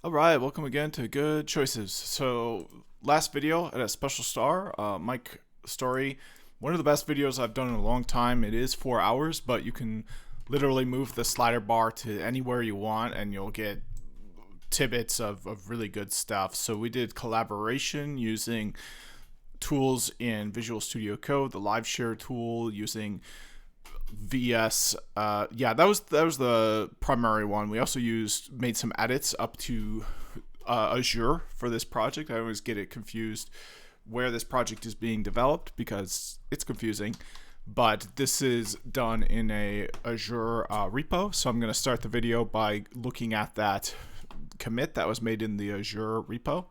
All right, welcome again to Good Choices. So, last video at a special star, Mike Story, one of the best videos I've done in a long time. It is 4 hours, but you can literally move the slider bar to anywhere you want and you'll get tidbits of really good stuff. So, we did collaboration using tools in Visual Studio Code, the live share tool using VS. Yeah, that was the primary one. We also made some edits up to Azure for this project. I always get it confused where this project is being developed because it's confusing. But this is done in a Azure repo. So I'm going to start the video by looking at that commit that was made in the Azure repo.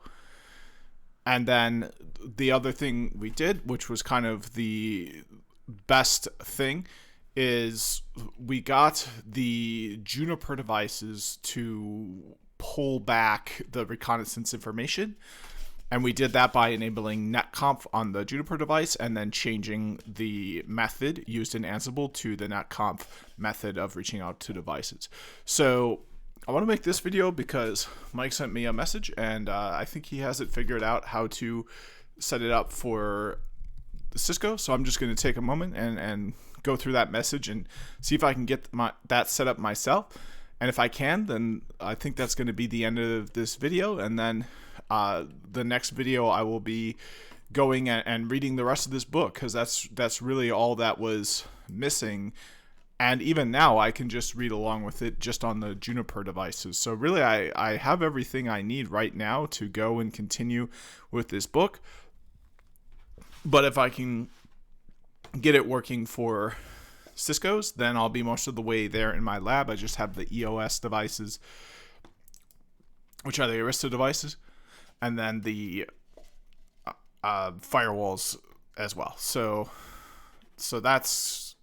And then the other thing we did, which was kind of the best thing, is we got the Juniper devices to pull back the reconnaissance information. And we did that by enabling netconf on the Juniper device and then changing the method used in Ansible to the netconf method of reaching out to devices. So I want to make this video because Mike sent me a message and I think he has it figured out how to set it up for Cisco. So I'm just going to take a moment and go through that message and see if I can get that set up myself. And if I can, then I think that's going to be the end of this video. And then the next video I will be going and reading the rest of this book, because that's really all that was missing. And even now I can just read along with it just on the Juniper devices. So really I have everything I need right now to go and continue with this book. But if I can get it working for Cisco's, then I'll be most of the way there in my lab. I just have the EOS devices, which are the Arista devices, and then the firewalls as well. So that's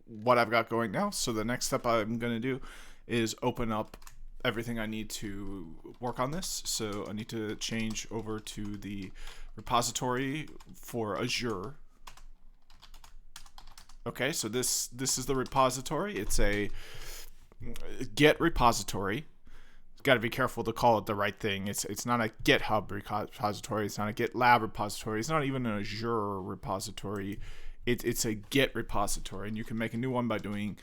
what I've got going now. So the next step I'm going to do is open up everything I need to work on this. So I need to change over to the repository for Azure. Okay, so this is the repository. It's a Git repository. Got to be careful to call it the right thing. It's not a GitHub repository. It's not a GitLab repository. It's not even an Azure repository. It's a Git repository, and you can make a new one by doing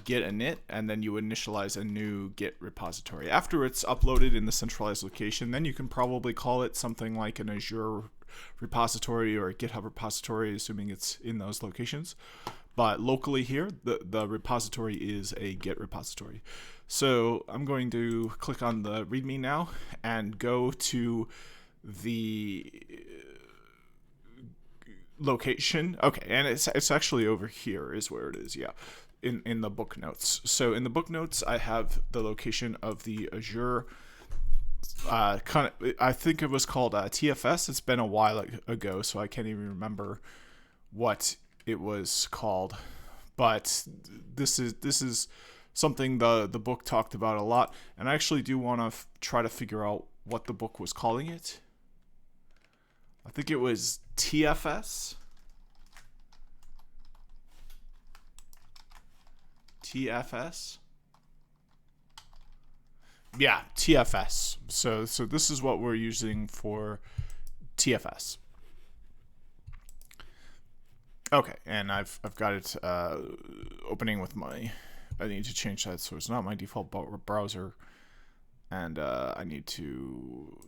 git init, and then you initialize a new Git repository. After it's uploaded in the centralized location, then you can probably call it something like an Azure repository or a GitHub repository, assuming it's in those locations. But locally here, the repository is a Git repository. So I'm going to click on the README now and go to the location. Okay, and it's actually over here is where it is, yeah, in the book notes. So in the book notes, I have the location of the Azure I think it was called TFS. It's been a while ago, so I can't even remember what it was called. But this is something the book talked about a lot, and I actually do want to try to figure out what the book was calling it. I think it was TFS. TFS. Yeah, TFS. So this is what we're using for TFS. Okay, and I've got it opening with my. I need to change that so it's not my default browser, and I need to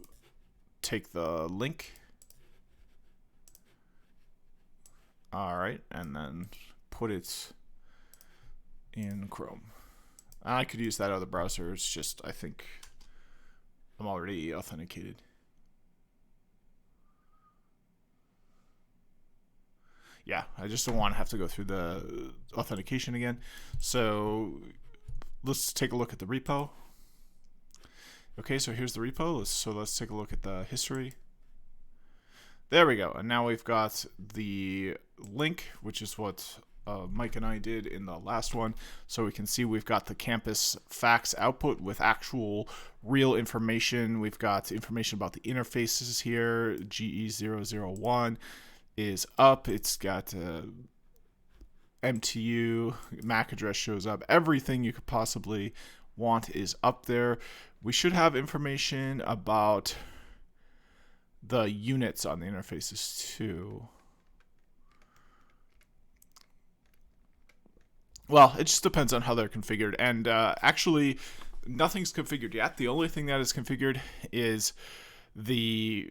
take the link. All right, and then put it in Chrome. I could use that other browser. It's just I think I'm already authenticated. Yeah, I just don't want to have to go through the authentication again. So let's take a look at the repo. Okay, so here's the repo. Let's take a look at the history. There we go. And now we've got the link, which is what Mike and I did in the last one. So we can see we've got the campus fax output with actual real information. We've got information about the interfaces here. GE001 is up. It's got MTU, MAC address shows up. Everything you could possibly want is up there. We should have information about the units on the interfaces too. Well, it just depends on how they're configured. And actually, nothing's configured yet. The only thing that is configured is the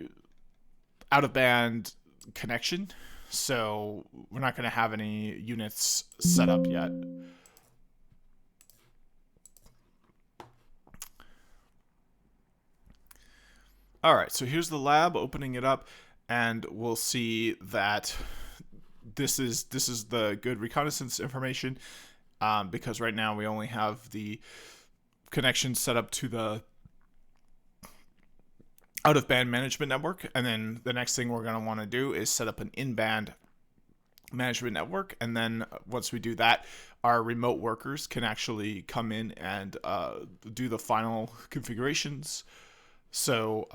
out-of-band connection. So we're not going to have any units set up yet. All right, so here's the lab, opening it up, and we'll see that this is the good reconnaissance information, because right now we only have the connection set up to the out-of-band management network, and then the next thing we're going to want to do is set up an in-band management network, and then once we do that, our remote workers can actually come in and do the final configurations. So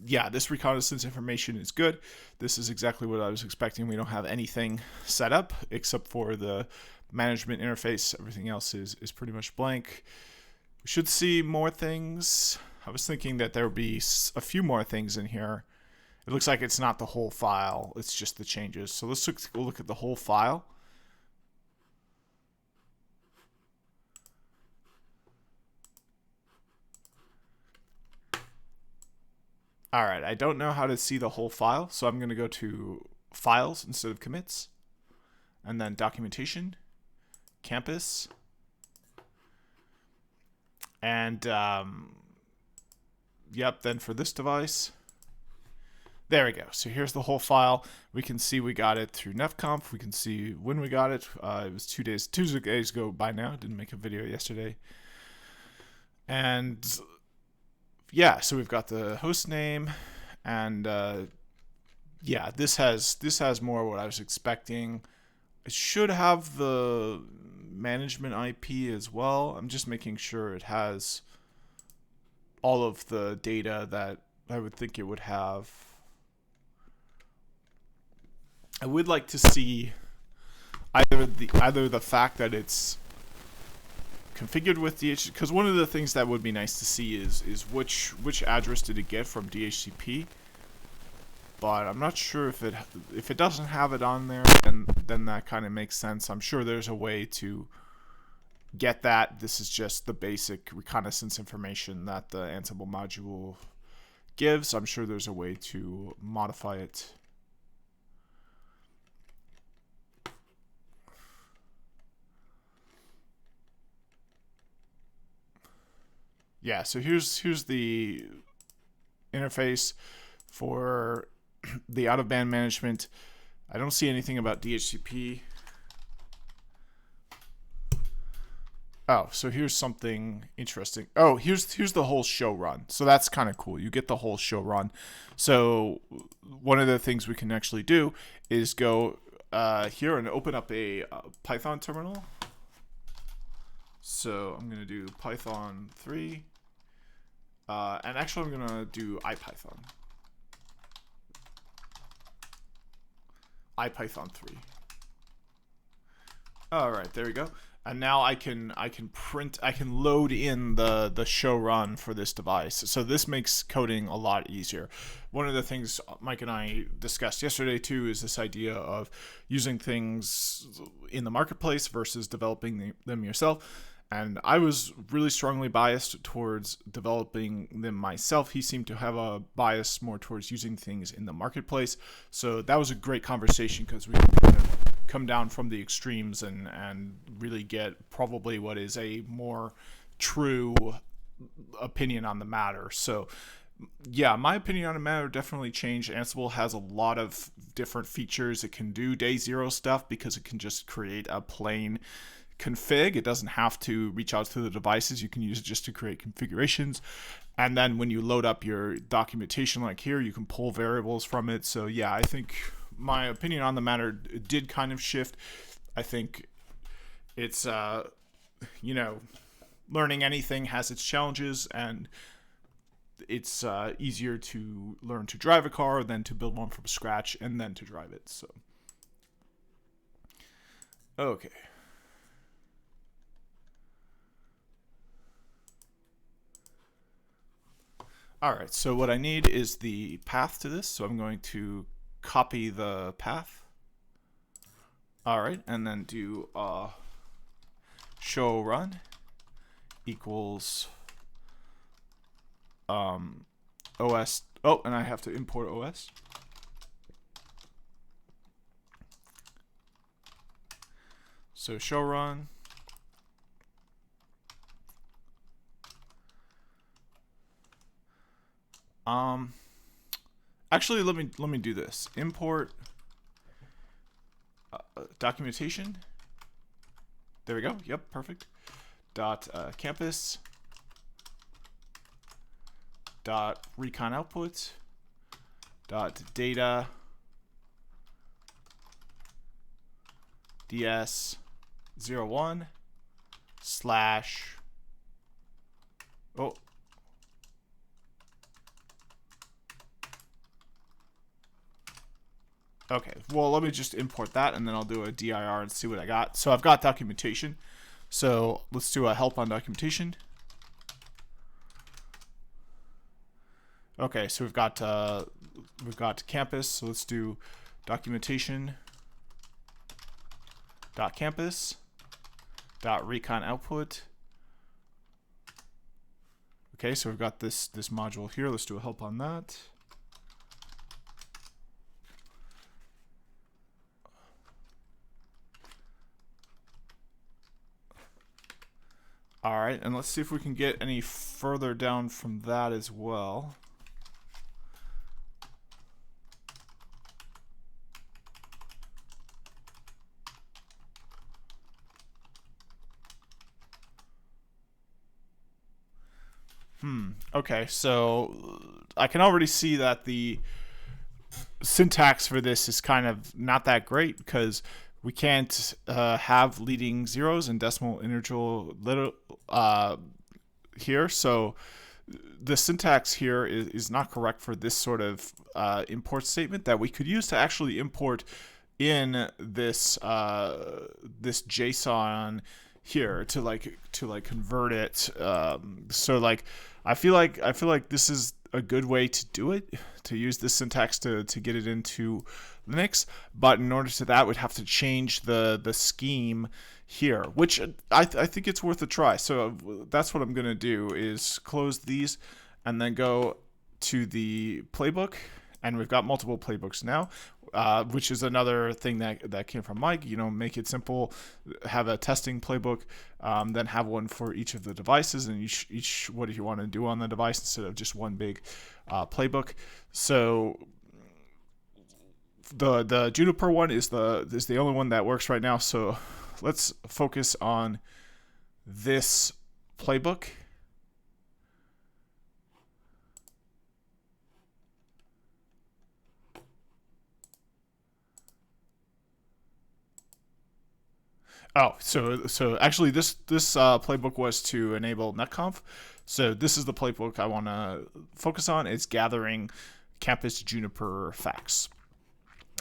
yeah, this reconnaissance information is good. This is exactly what I was expecting. We don't have anything set up except for the management interface. Everything else is pretty much blank. We should see more things. I was thinking that there would be a few more things in here. It looks like it's not the whole file. It's just the changes. So let's look at the whole file. All right, I don't know how to see the whole file, so I'm going to go to Files instead of Commits, and then Documentation, Campus, and yep, then for this device, there we go. So here's the whole file. We can see we got it through NefConf. We can see when we got it. It was 2 days ago by now. Didn't make a video yesterday. And yeah, so we've got the host name, and yeah, this has more what I was expecting. It should have the management IP as well. I'm just making sure it has all of the data that I would think it would have. I would like to see either the fact that it's configured with DHCP, because one of the things that would be nice to see is which address did it get from DHCP. But I'm not sure if it doesn't have it on there, then that kind of makes sense. I'm sure there's a way to get that. This is just the basic reconnaissance information that the Ansible module gives. I'm sure there's a way to modify it. Yeah, so here's the interface for the out-of-band management. I don't see anything about DHCP. Oh, so here's something interesting. Oh, here's the whole show run. So that's kind of cool. You get the whole show run. So one of the things we can actually do is go here and open up a Python terminal. So I'm going to do Python 3. And actually I'm going to do IPython. IPython 3. All right, there we go. And now I can load in the show run for this device. So this makes coding a lot easier. One of the things Mike and I discussed yesterday too is this idea of using things in the marketplace versus developing them yourself. And I was really strongly biased towards developing them myself. He seemed to have a bias more towards using things in the marketplace. So that was a great conversation because we could kind of come down from the extremes and really get probably what is a more true opinion on the matter. So yeah, my opinion on the matter definitely changed. Ansible has a lot of different features. It can do day zero stuff because it can just create a plain config. It doesn't have to reach out to the devices. You can use it just to create configurations. And then when you load up your documentation like here, you can pull variables from it. So yeah, I think my opinion on the matter did kind of shift. I think it's, you know, learning anything has its challenges, and it's easier to learn to drive a car than to build one from scratch and then to drive it. So, okay. All right, so what I need is the path to this. So I'm going to copy the path. All right, and then do show run equals OS. Oh, and I have to import OS. So show run. Actually, let me do this. Import documentation. There we go. Yep, perfect. Dot campus. Dot recon output. Dot data. DS01 slash. Oh. Okay, well, let me just import that, and then I'll do a dir and see what I got. So I've got documentation. So let's do a help on documentation. Okay, so we've got campus. So let's do documentation dot campus dot recon output. Okay, so we've got this module here. Let's do a help on that. All right, and let's see if we can get any further down from that as well. Okay, so I can already see that the syntax for this is kind of not that great because we can't have leading zeros and decimal integer here. So the syntax here is not correct for this sort of import statement that we could use to actually import in this this JSON here to convert it. So like I feel like this is a good way to do it, to use this syntax to get it into Linux. But in order to that, we'd have to change the scheme here, which I think it's worth a try. So that's what I'm going to do is close these and then go to the playbook. And we've got multiple playbooks now, which is another thing that came from Mike. You know, make it simple, have a testing playbook, then have one for each of the devices and each what do you want to do on the device instead of just one big playbook. So the Juniper one is the only one that works right now. So let's focus on this playbook. Oh, so actually this playbook was to enable netconf. So this is the playbook I want to focus on. It's gathering campus Juniper facts.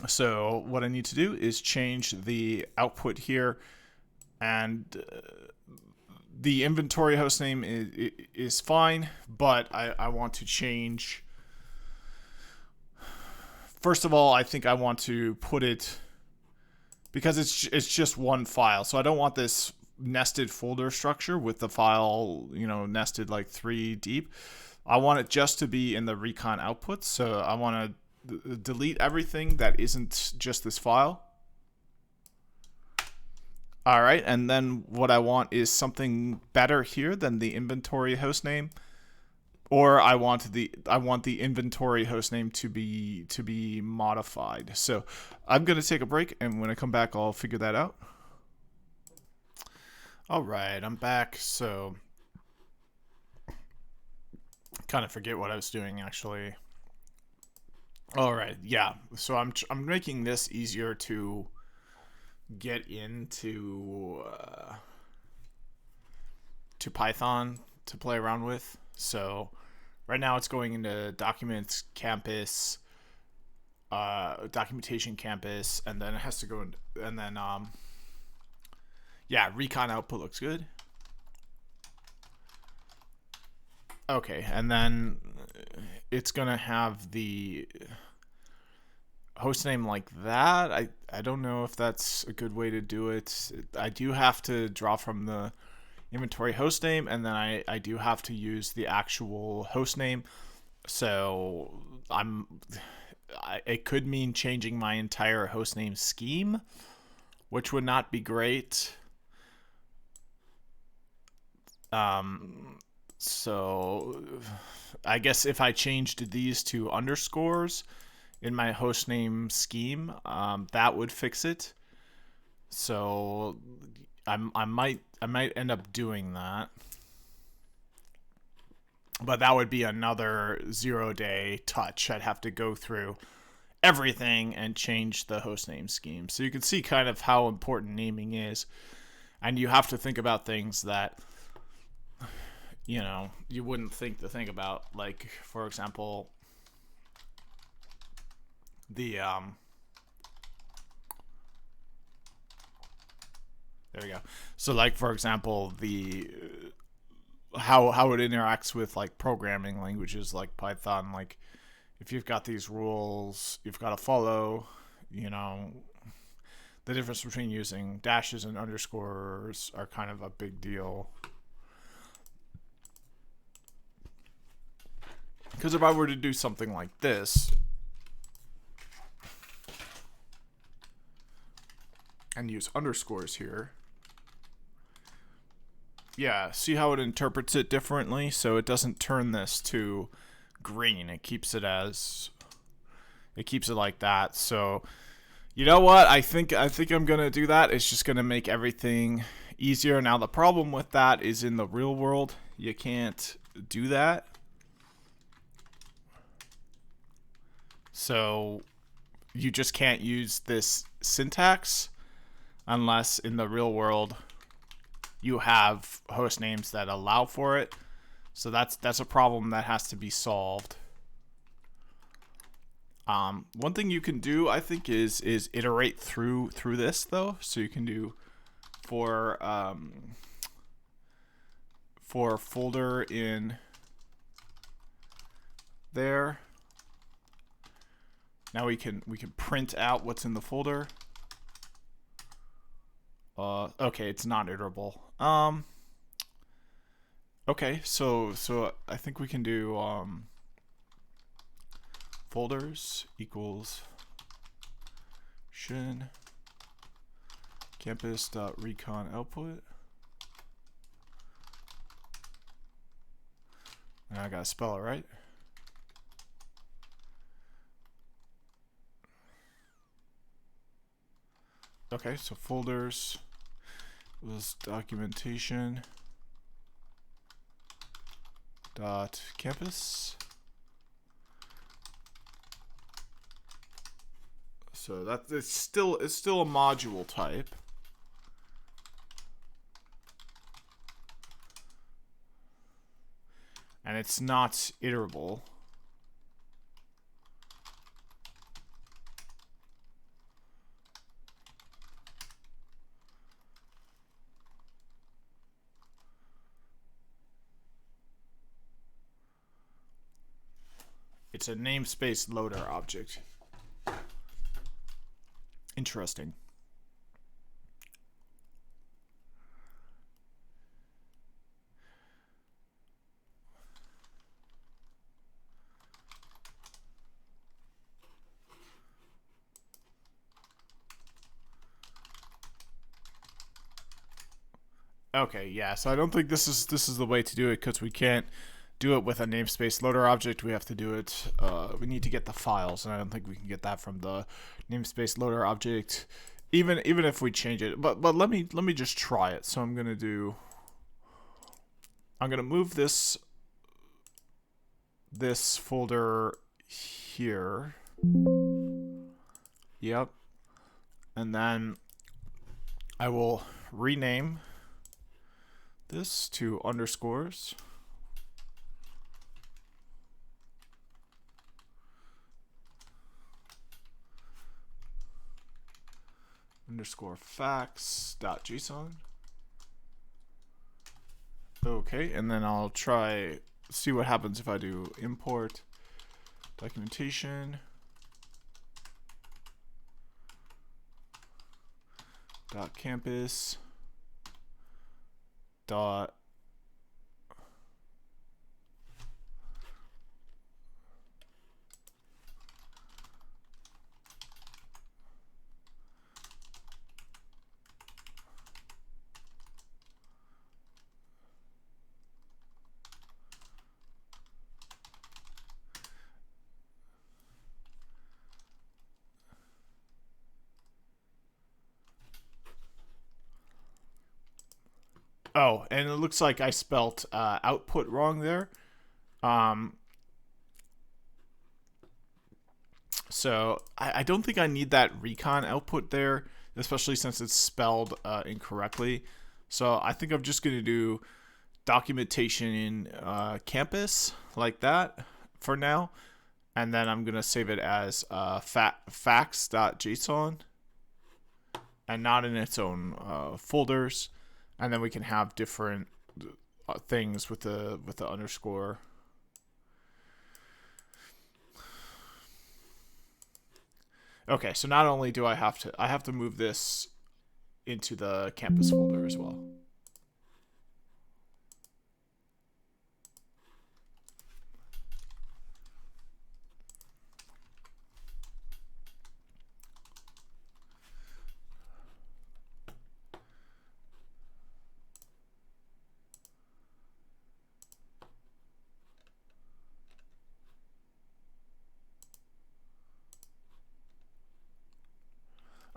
So what I need to do is change the output here, and the inventory hostname is fine, but I want to change. First of all, I think I want to put it, because it's just one file, so I don't want this nested folder structure with the file, you know, nested like 3 deep. I want it just to be in the recon output, so I want to delete everything that isn't just this file. All right, and then what I want is something better here than the inventory hostname, or I want the inventory hostname to be modified. So I'm gonna take a break, and when I come back, I'll figure that out. All right, I'm back. So kind of forget what I was doing actually. All right, yeah. So I'm making this easier to get into to Python to play around with. So right now it's going into documents, campus, documentation, campus, and then it has to go in, and then yeah, recon output looks good. Okay, and then it's gonna have the host name like that. I don't know if that's a good way to do it. I do have to draw from the inventory host name, and then I do have to use the actual host name. So it could mean changing my entire host name scheme, which would not be great. So I guess if I changed these to underscores in my hostname scheme, that would fix it. So I might end up doing that, but that would be another 0-day touch. I'd have to go through everything and change the hostname scheme. So you can see kind of how important naming is, and you have to think about things that you wouldn't think to think about, like, for example, the there we go. So, like, for example, the how it interacts with like programming languages like Python. Like, if you've got these rules, you've got to follow. The difference between using dashes and underscores are kind of a big deal. Because if I were to do something like this and use underscores here, yeah, see how it interprets it differently? So it doesn't turn this to green. It keeps it like that. So you know what? I think I'm gonna do that. It's just gonna make everything easier. Now the problem with that is in the real world, you can't do that. So you just can't use this syntax unless in the real world you have host names that allow for it. So that's a problem that has to be solved. One thing you can do, I think, is iterate through this though. So you can do for folder in there. Now we can print out what's in the folder. Okay, it's not iterable. Okay, so I think we can do folders equals shin campus.recon output. And I gotta spell it right. Okay, so folders was documentation dot campus. So that it's still a module type. And it's not iterable. It's a namespace loader object. Interesting. Okay, yeah, so I don't think this is the way to do it, because we can't do it with a namespace loader object. We have to do it, we need to get the files, and I don't think we can get that from the namespace loader object, even if we change it. But let me just try it. So I'm gonna move this folder here. Yep. And then I will rename this to underscores. Underscore facts.json. Okay, and then I'll try see what happens if I do import documentation dot campus dot oh, and it looks like I spelt output wrong there. So I don't think I need that recon output there, especially since it's spelled incorrectly. So I think I'm just going to do documentation in campus like that for now. And then I'm going to save it as facts.json and not in its own folders. And then we can have different things with the underscore. Okay, so not only do I have to move this into the campus folder as well.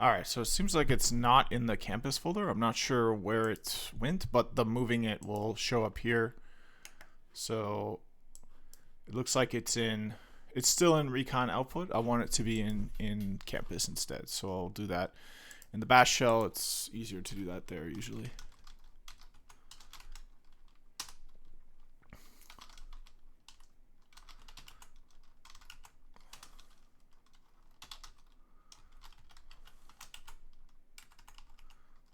Alright, so it seems like it's not in the campus folder. I'm not sure where it went, but the moving it will show up here. So it looks like it's still in recon output. I want it to be in campus instead. So I'll do that. In the bash shell, it's easier to do that there usually.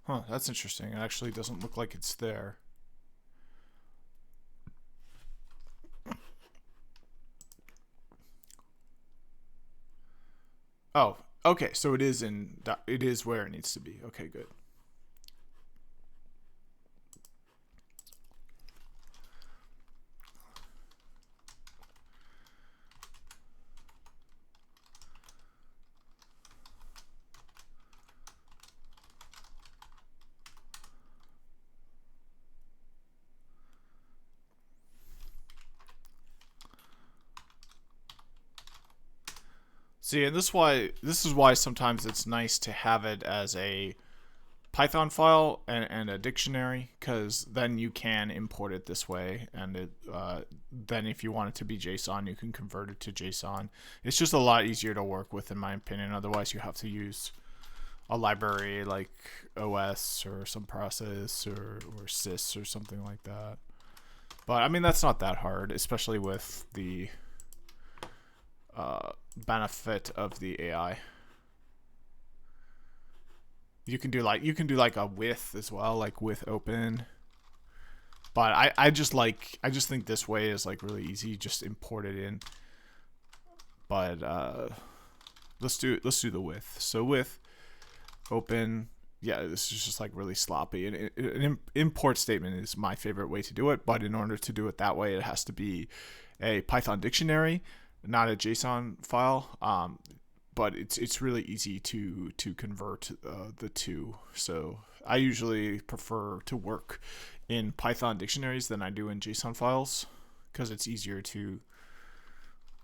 Huh, that's interesting. It actually doesn't look like it's there. Oh, okay. So it is where it needs to be. Okay, good. See, and this is why sometimes it's nice to have it as a Python file and a dictionary, because then you can import it this way, and then if you want it to be JSON, you can convert it to JSON. It's just a lot easier to work with, in my opinion. Otherwise, you have to use a library like OS or some process or sys or something like that. But I mean, that's not that hard, especially with the benefit of the AI. You can do like a with as well, like with open. But I just think this way is like really easy. Just import it in. But let's do the with. So with open, yeah, this is just like really sloppy. And an import statement is my favorite way to do it. But in order to do it that way, it has to be a Python dictionary, not a JSON file. But it's really easy to convert the two. So I usually prefer to work in Python dictionaries than I do in JSON files, because it's easier to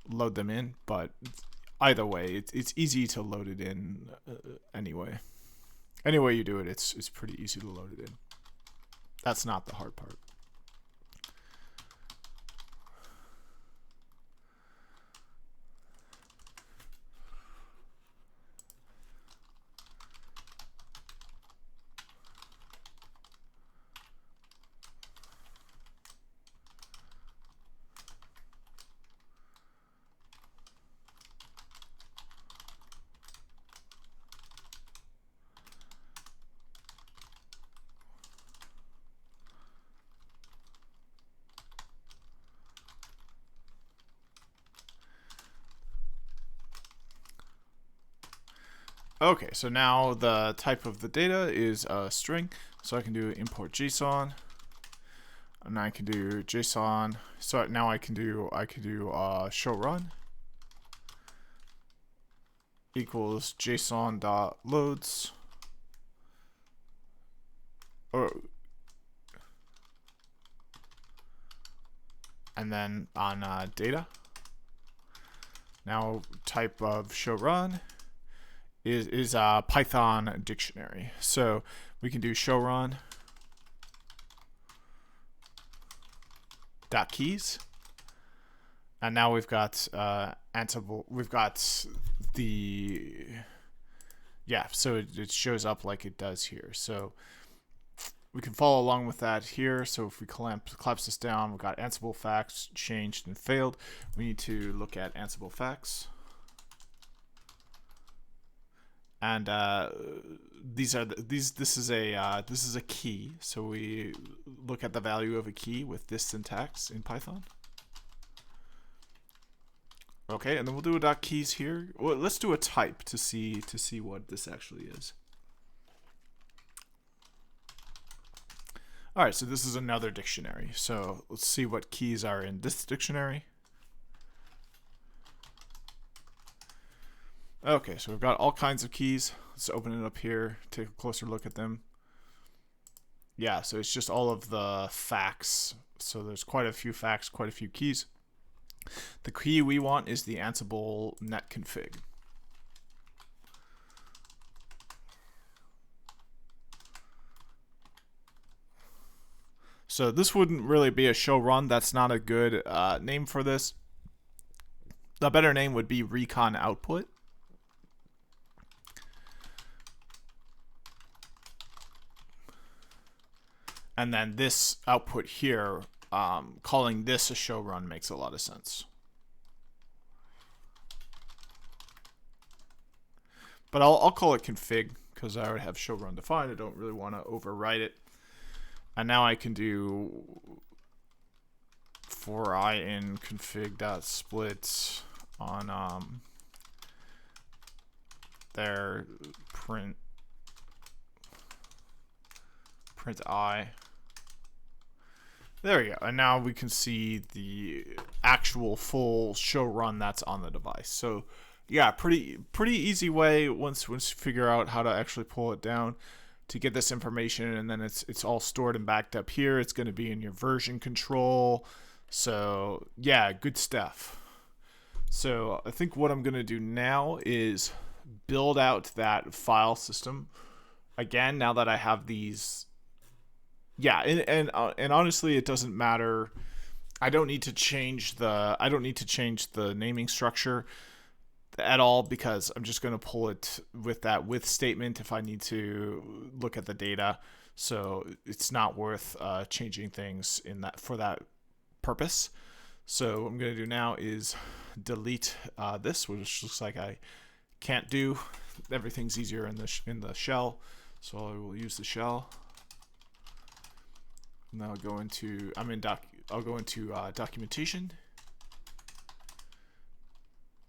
load them in. But either way, it's easy to load it in anyway. Any way you do it, it's pretty easy to load it in. That's not the hard part. Okay, so now the type of the data is a string, so I can do import JSON, and I can do JSON. So now I can do show run equals JSON dot loads, and then on data. Now type of show run is a Python dictionary. So we can do show run dot keys, and now we've got Ansible. We've got the so it shows up like it does here. So we can follow along with that here. So if we collapse this down, we've got Ansible facts changed and failed. We need to look at Ansible facts. And this is a key. So we look at the value of a key with this syntax in Python. Okay, and then we'll do a dot keys here. Well, let's do a type to see what this actually is. All right, so this is another dictionary. So let's see what keys are in this dictionary. Okay, so we've got all kinds of keys. Let's open it up here, take a closer look at them. Yeah, so it's just all of the facts. So there's quite a few facts, quite a few keys. The key we want is the Ansible net config. So this wouldn't really be a show run. That's not a good name for this. The better name would be recon output. And then this output here, calling this a show run makes a lot of sense. But I'll call it config because I already have show run defined. I don't really want to overwrite it. And now I can do for I in config.split on their print I. There we go. And now we can see the actual full show run that's on the device. So yeah, pretty easy way once you figure out how to actually pull it down to get this information, and then it's all stored and backed up here. It's going to be in your version control. So yeah, good stuff. So I think what I'm going to do now is build out that file system again. Now that I have these, yeah, and honestly, it doesn't matter. I don't need to change the naming structure at all because I'm just going to pull it with that with statement if I need to look at the data. So it's not worth changing things in that for that purpose. So what I'm going to do now is delete this, which looks like I can't do. Everything's easier in the shell, so I will use the shell. Now I'll go into documentation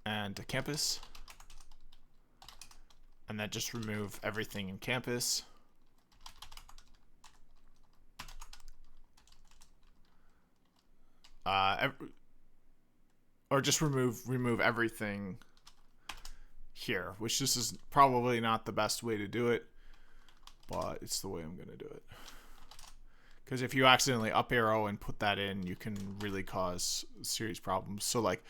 and campus, and then just remove everything in campus. Or just remove everything here, which this is probably not the best way to do it, but it's the way I'm going to do it. Because if you accidentally up arrow and put that in, you can really cause serious problems. So like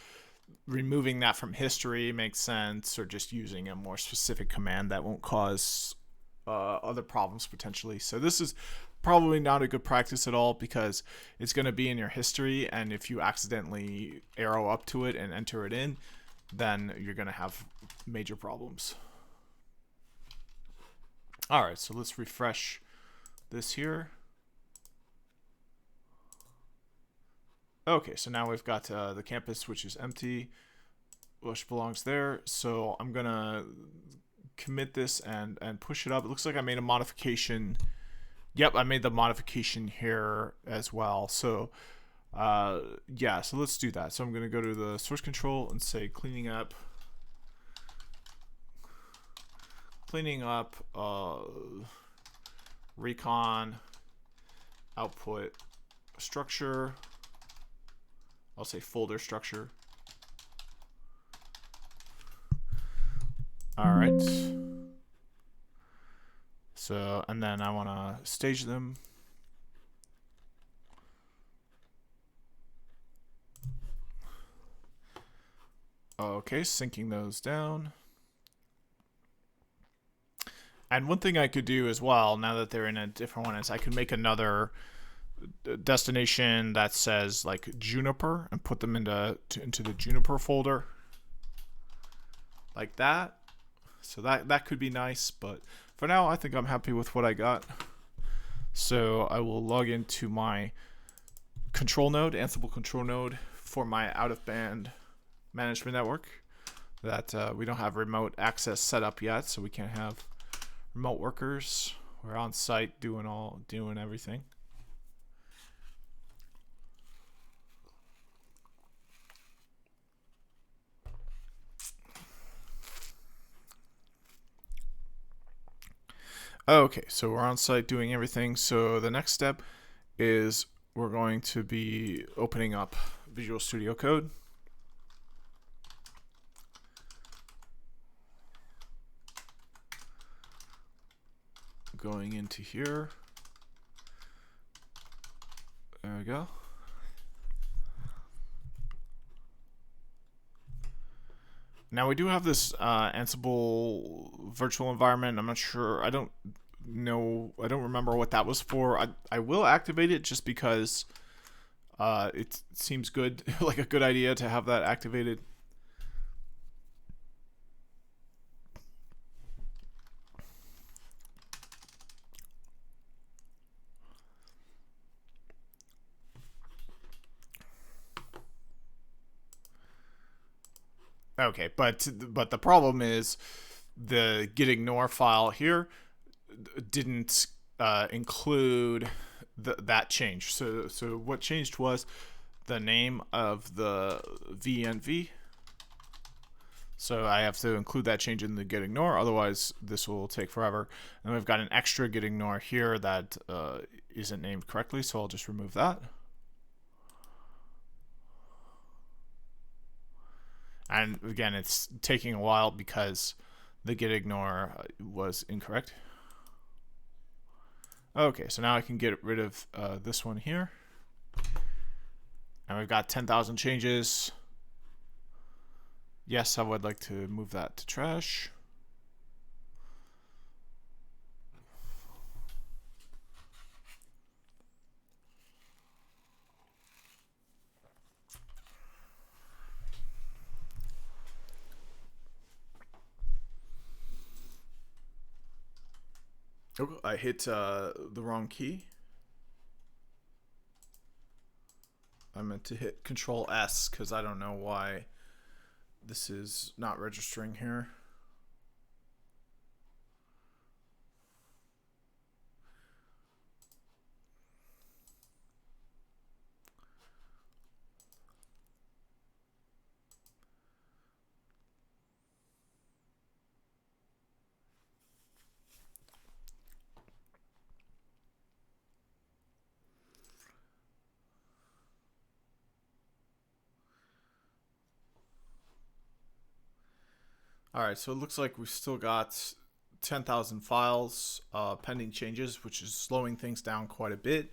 removing that from history makes sense, or just using a more specific command that won't cause other problems potentially. So this is probably not a good practice at all because it's going to be in your history, and if you accidentally arrow up to it and enter it in, then you're going to have major problems. All right, so let's refresh this here. Okay, so now we've got the campus, which is empty, which belongs there. So I'm gonna commit this and push it up. It looks like I made a modification. Yep, I made the modification here as well. So yeah, so let's do that. So I'm gonna go to the source control and say cleaning up cleaning up recon output structure. I'll say folder structure. All right. So, and then I want to stage them. Okay, syncing those down. And one thing I could do as well, now that they're in a different one, is I could make another destination that says like Juniper and put them into the Juniper folder, like that. So that could be nice, but for now I think I'm happy with what I got. So I will log into my control node, Ansible control node, for my out-of-band management network. That we don't have remote access set up yet, so we can't have remote workers. We're on site doing everything. Okay, so we're on site doing everything. So the next step is we're going to be opening up Visual Studio Code. Going into here. There we go. Now we do have this Ansible virtual environment. I'm not sure. I don't remember what that was for. I will activate it just because it seems good, like a good idea to have that activated. Okay, but the problem is the gitignore file here didn't include that change. So what changed was the name of the VNV. So I have to include that change in the gitignore, otherwise this will take forever. And we've got an extra gitignore here that isn't named correctly, so I'll just remove that. And again, it's taking a while because the gitignore was incorrect. Okay, so now I can get rid of this one here. And we've got 10,000 changes. Yes, I would like to move that to trash. Oh, I hit the wrong key. I meant to hit Control S because I don't know why this is not registering here. All right, so it looks like we've still got 10,000 files pending changes, which is slowing things down quite a bit.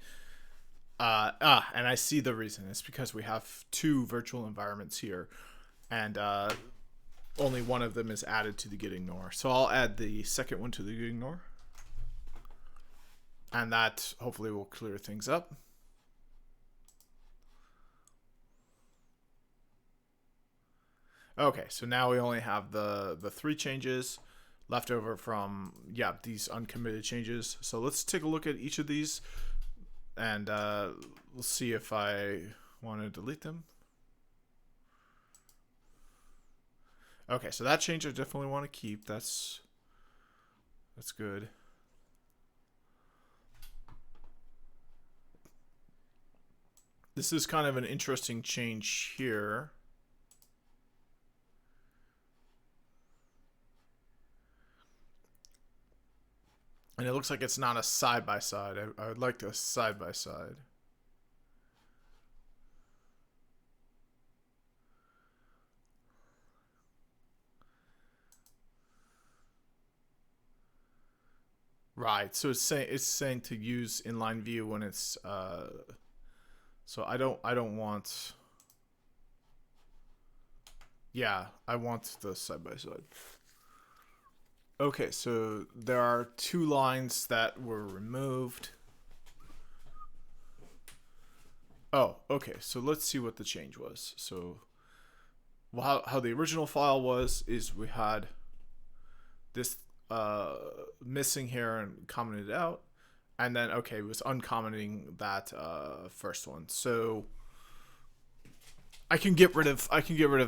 And I see the reason. It's because we have two virtual environments here, and only one of them is added to the gitignore. So I'll add the second one to the gitignore, and that hopefully will clear things up. Okay, so now we only have the three changes left over from these uncommitted changes. So let's take a look at each of these, and we'll see if I want to delete them. Okay, so that change I definitely want to keep. That's good. This is kind of an interesting change here. And it looks like it's not a side-by-side. I would like a side-by-side. Right. So it's saying to use inline view when it's so I don't want. Yeah, I want the side-by-side. Okay, so there are 2 lines that were removed. Oh, okay. So let's see what the change was. So how the original file was is we had this missing here and commented out, and then okay, it was uncommenting that first one. So I can get rid of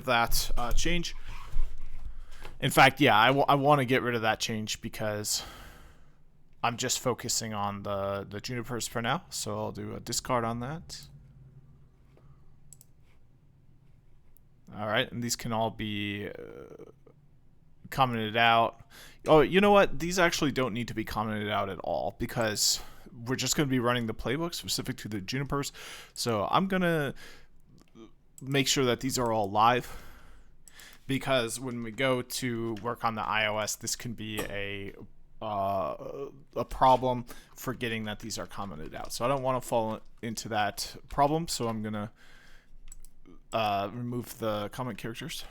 that change. In fact, yeah, I want to get rid of that change because I'm just focusing on the junipers for now. So I'll do a discard on that. All right, and these can all be commented out. Oh, you know what? These actually don't need to be commented out at all because we're just going to be running the playbook specific to the junipers. So I'm going to make sure that these are all live because when we go to work on the iOS, this can be a problem forgetting that these are commented out. So I don't want to fall into that problem. So I'm going to remove the comment characters.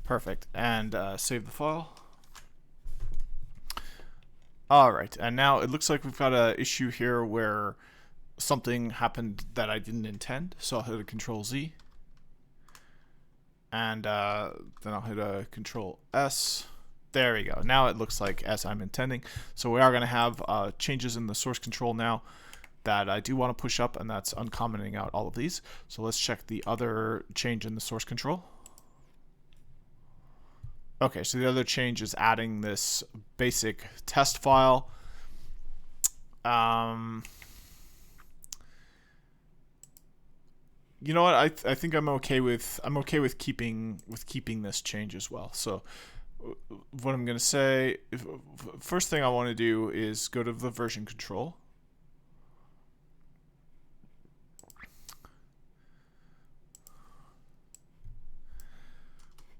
Perfect. And save the file. All right. And now it looks like we've got an issue here where something happened that I didn't intend. So I'll hit a Control Z. And then I'll hit a Control S. There we go. Now it looks like as I'm intending. So we are going to have changes in the source control now that I do want to push up, and that's uncommenting out all of these. So let's check the other change in the source control. Okay, so the other change is adding this basic test file. You know what? I think I'm okay with keeping this change as well. So what I'm going to say, first thing I want to do is go to the version control.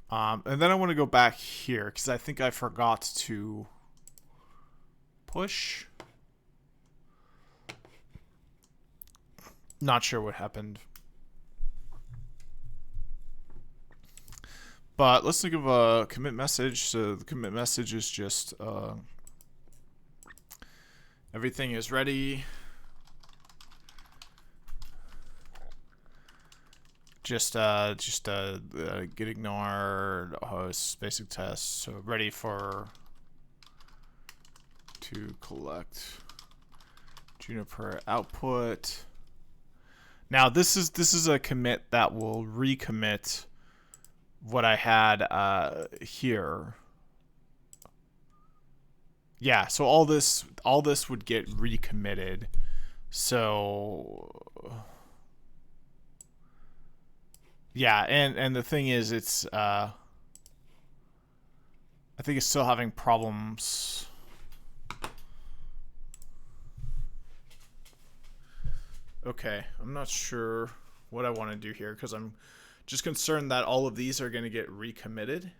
And then I want to go back here because I think I forgot to push. Not sure what happened. But let's think of a commit message. So the commit message is just everything is ready. Just get ignored host basic test. So ready to collect Juniper output. Now this is a commit that will recommit what I had here. Yeah, so all this would get recommitted. So yeah, and the thing is, it's I think it's still having problems. Okay, I'm not sure what I want to do here because I'm just concerned that all of these are going to get recommitted.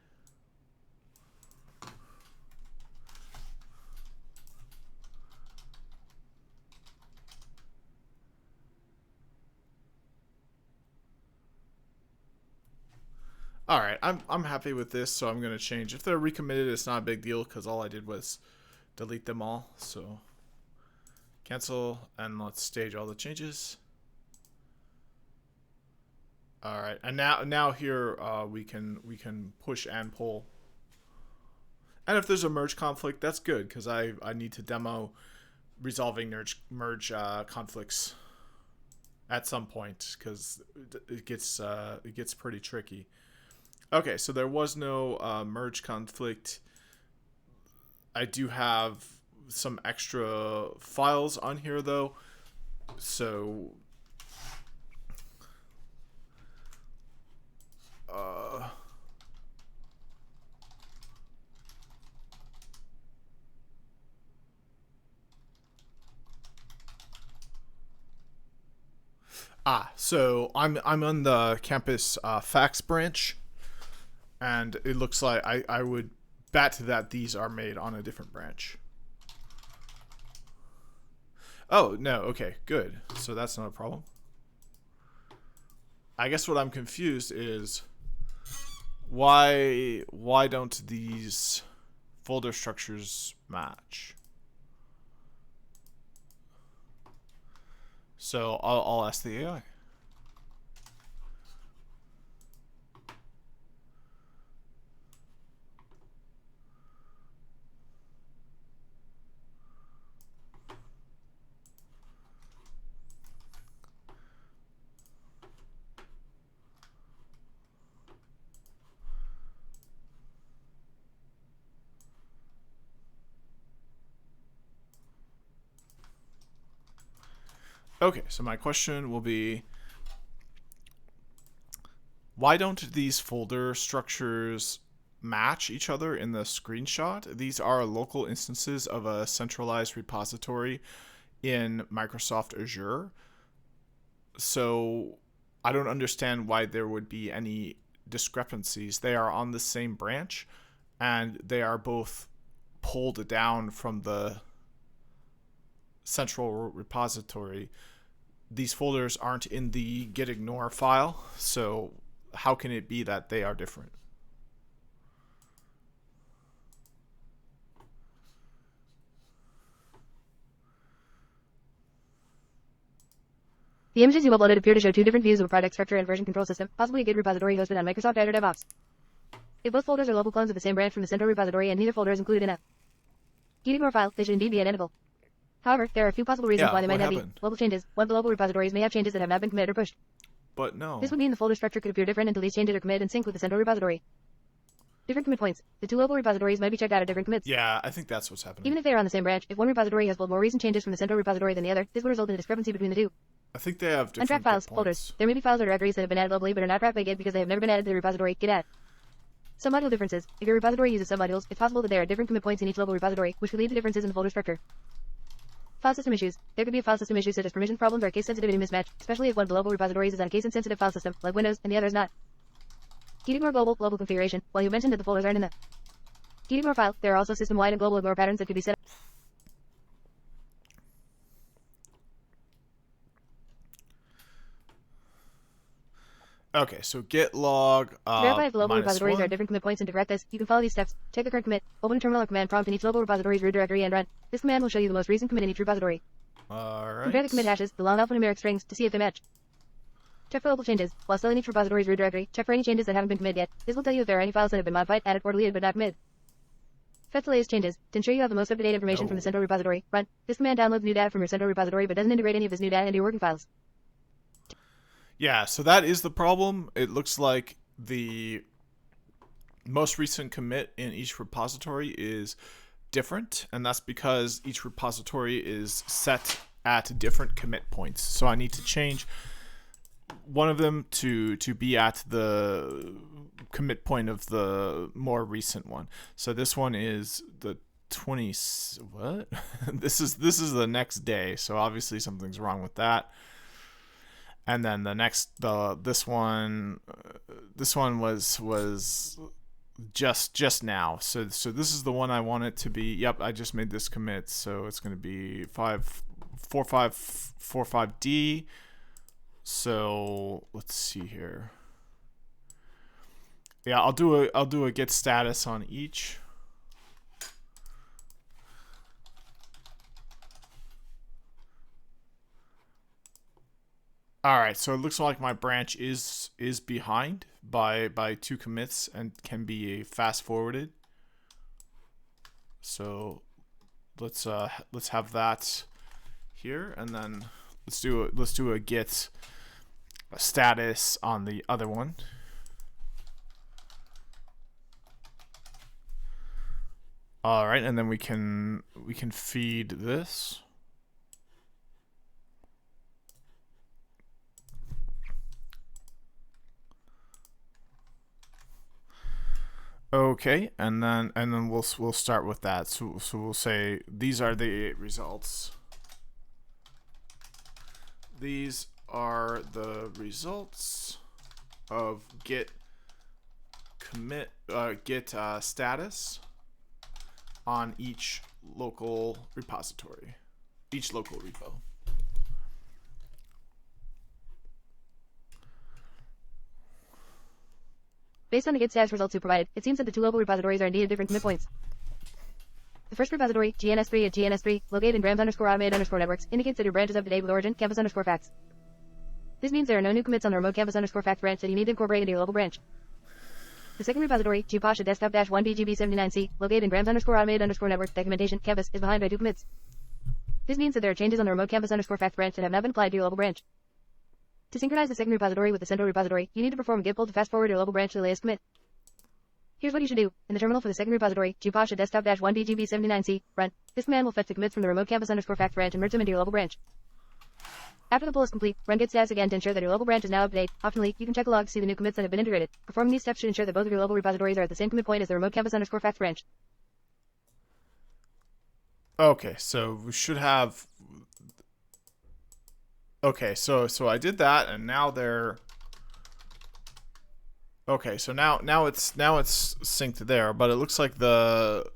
All right, I'm happy with this, so I'm going to change. If they're recommitted, it's not a big deal because all I did was delete them all. So cancel, and let's stage all the changes. All right, and now here we can push and pull. And if there's a merge conflict, that's good because I need to demo resolving merge conflicts at some point because it gets pretty tricky. Okay, so there was no merge conflict. I do have some extra files on here though, so So I'm on the campus fax branch, and it looks like I would bet that these are made on a different branch. Oh, no, okay, good. So that's not a problem. I guess what I'm confused is why don't these folder structures match? So I'll ask the AI. Okay, so my question will be, why don't these folder structures match each other in the screenshot? These are local instances of a centralized repository in Microsoft Azure. So I don't understand why there would be any discrepancies. They are on the same branch, and they are both pulled down from the central repository. These folders aren't in the gitignore file, so how can it be that they are different? The images you uploaded appear to show two different views of a project structure and version control system, possibly a Git repository hosted on Microsoft Azure DevOps. If both folders are local clones of the same branch from the central repository and neither folder is included in a gitignore file, they should indeed be identical. However, there are a few possible reasons why they might not be. Local changes. One of the local repositories may have changes that have not been committed or pushed. But no. This would mean the folder structure could appear different until these changes are committed and synced with the central repository. Different commit points. The two local repositories might be checked out at different commits. Yeah, I think that's what's happening. Even if they are on the same branch, if one repository has pulled more recent changes from the central repository than the other, this would result in a discrepancy between the two. I think they have different untracked files, folders. There may be files or directories that have been added locally but are not tracked by Git because they have never been added to the repository git add. Submodule differences. If your repository uses submodules, it's possible that there are different commit points in each local repository, which could lead to differences in the folder structure. File system issues. There could be a file system issue such as permissions problems or case sensitivity mismatch, especially if one of the local repositories is on a case-insensitive file system, like Windows, and the other is not. Gitignore global configuration. While you mentioned that the folders aren't in the Gitignore file, there are also system-wide and global ignore patterns that could be set up. Okay, so git log. To verify if the local repositories 1. are different commit points and to correct this, you can follow these steps. Check the current commit, open a terminal or command prompt in each local repository's root directory and run. This command will show you the most recent commit in each repository. Alright. Compare the commit hashes, the long alphanumeric strings, to see if they match. Check for local changes. While still in each repository's root directory, check for any changes that haven't been committed yet. This will tell you if there are any files that have been modified, added, or deleted but not committed. Fetch the latest changes. To ensure you have the most up-to-date information from the central repository, run. This command downloads new data from your central repository but doesn't integrate any of this new data into your working files. Yeah, so that is the problem. It looks like the most recent commit in each repository is different, and that's because each repository is set at different commit points. So I need to change one of them to be at the commit point of the more recent one. So this one is the 20 what? This is the next day, so obviously something's wrong with that. And then this one was just now. So this is the one I want it to be. Yep, I just made this commit, so it's going to be 4545D. So let's see here. Yeah, I'll do a git status on each. All right, so it looks like my branch is behind by 2 commits and can be fast forwarded. So let's have that here, and then let's do a git status on the other one. All right, and then we can feed this. Okay, and then we'll start with that. So we'll say these are the results. These are the results of git status on each local repository, each local repo. Based on the git status results you provided, it seems that the two local repositories are indeed at different commit points. The first repository, GNS3 at GNS3, located in grams_automated_networks, indicates that your branch is up to date with origin campus_facts. This means there are no new commits on the remote campus_facts branch that you need to incorporate into your local branch. The second repository, gposh at desktop-1bgb79c, located in grams_automated_network documentation campus, is behind by 2 commits. This means that there are changes on the remote campus_facts branch that have not been applied to your local branch. To synchronize the second repository with the central repository, you need to perform a git pull to fast forward your local branch to the latest commit. Here's what you should do. In the terminal for the second repository, gposh at desktop-1bgb79c, run. This command will fetch the commits from the remote campus_facts branch and merge them into your local branch. After the pull is complete, run git status again to ensure that your local branch is now up to date. Optionally, you can check the log to see the new commits that have been integrated. Performing these steps should ensure that both of your local repositories are at the same commit point as the remote campus_facts branch. Okay, so we should have. Okay, so I did that, and now they're. Okay, so now it's synced there, but it looks like the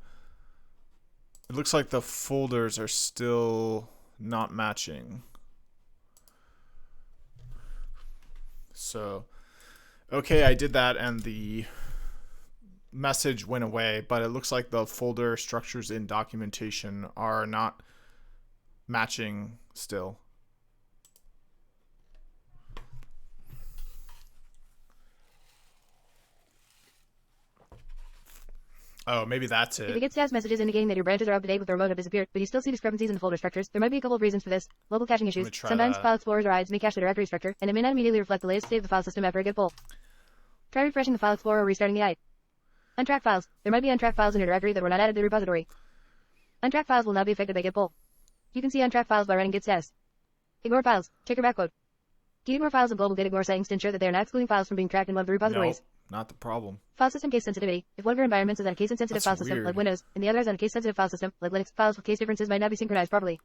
folders are still not matching. So, okay, I did that, and the message went away, but it looks like the folder structures in documentation are not matching still. Oh, maybe that's it. If you get status messages indicating that your branches are up to date with the remote have disappeared, but you still see discrepancies in the folder structures, there might be a couple of reasons for this. Local caching issues. Sometimes file explorers or IDEs may cache the directory structure, and it may not immediately reflect the latest state of the file system after a git pull. Try refreshing the file explorer or restarting the IDE. Untracked files. There might be untracked files in your directory that were not added to the repository. Untracked files will not be affected by git pull. You can see untracked files by running git status. Ignore files. Check your backcode. Git ignore files and global git ignore settings to ensure that they are not excluding files from being tracked in one of the repositories. Nope, not the problem. File system case sensitivity. If one of your environments is on a case-insensitive file system, like Windows, and the other is on a case-sensitive file system, like Linux, files with case differences might not be synchronized properly.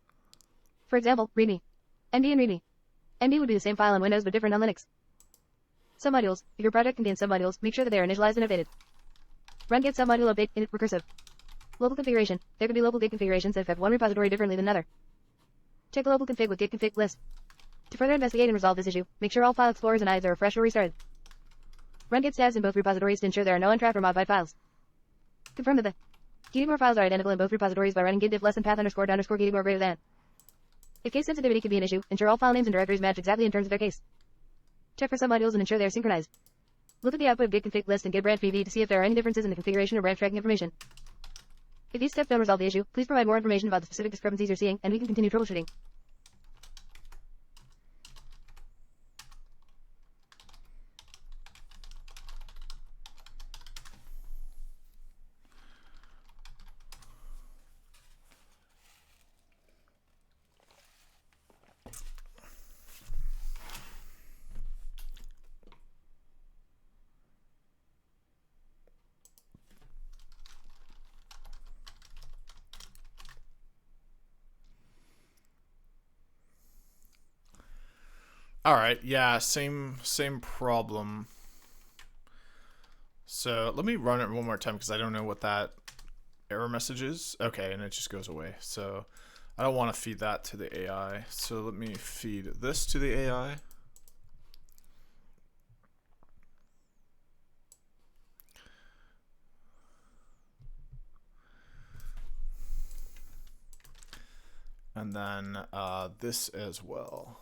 For example, README. MD and README. MD would be the same file on Windows but different on Linux. Submodules. If your project contains submodules, make sure that they are initialized and updated. Run git submodule update init recursive. Local configuration. There could be local git configurations that affect one repository differently than another. Check the local config with git config list. To further investigate and resolve this issue, make sure all file explorers and IDEs are refreshed or restarted. Run git status in both repositories to ensure there are no untracked or modified files. Confirm that the git ignore files are identical in both repositories by running git diff less than path underscore down underscore git ignore greater than. If case sensitivity could be an issue, ensure all file names and directories match exactly in terms of their case. Check for submodules and ensure they are synchronized. Look at the output of git config list and git branch VV to see if there are any differences in the configuration or branch tracking information. If these steps don't resolve the issue, please provide more information about the specific discrepancies you're seeing, and we can continue troubleshooting. All right, yeah, same problem. So let me run it one more time because I don't know what that error message is. Okay, and it just goes away. So I don't want to feed that to the AI. So let me feed this to the AI. And then this as well.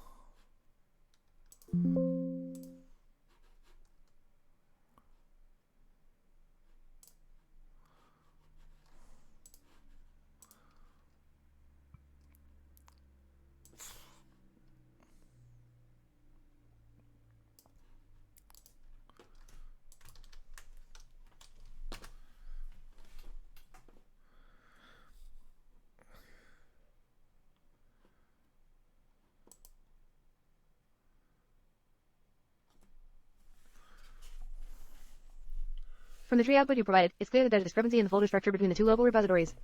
From the tree output you provided, it's clear that there's a discrepancy in the folder structure between the two local repositories.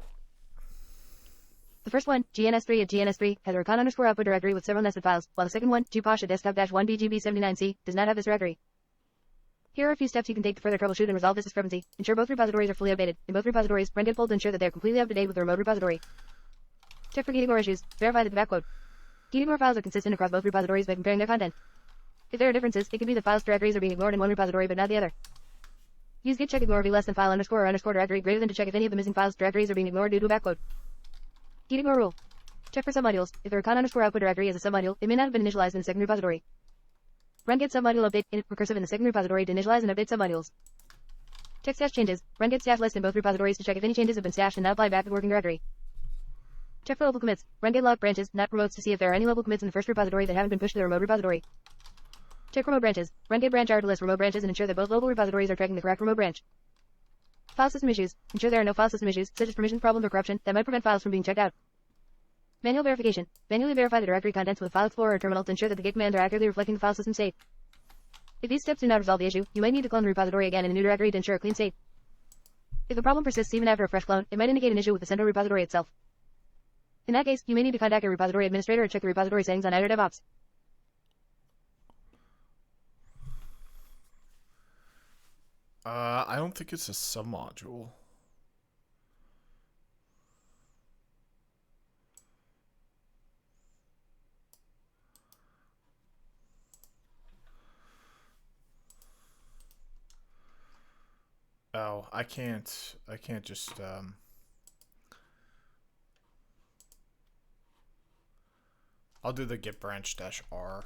The first one, GNS3 at GNS3, has a recon underscore output directory with several nested files, while the second one, GPOSH at desktop-1BGB79C, does not have this directory. Here are a few steps you can take to further troubleshoot and resolve this discrepancy. Ensure both repositories are fully updated. In both repositories, run git pull to ensure that they are completely up to date with the remote repository. Check for gitignore issues. Verify that the backquote. Gitignore files are consistent across both repositories by comparing their content. If there are differences, it could be that files directories are being ignored in one repository but not the other. Use git check ignore v less than file underscore or underscore directory greater than to check if any of the missing files directories are being ignored due to a backquote. Gitignore rule. Check for submodules. If the recon underscore output directory is a submodule, it may not have been initialized in the second repository. Run git submodule update init recursive in the second repository to initialize and update submodules. Check stash changes. Run git stash list in both repositories to check if any changes have been stashed and not applied back to the working directory. Check for local commits. Run git log branches, not promotes, to see if there are any local commits in the first repository that haven't been pushed to the remote repository. Check remote branches. Run git branch r to list remote branches and ensure that both local repositories are tracking the correct remote branch. File system issues. Ensure there are no file system issues, such as permissions problems or corruption, that might prevent files from being checked out. Manual verification. Manually verify the directory contents with File Explorer or terminal to ensure that the git commands are accurately reflecting the file system state. If these steps do not resolve the issue, you might need to clone the repository again in a new directory to ensure a clean state. If the problem persists even after a fresh clone, it might indicate an issue with the central repository itself. In that case, you may need to contact a repository administrator or check the repository settings on Azure DevOps. I don't think it's a submodule. Oh, I can't just, I'll do the git branch dash R.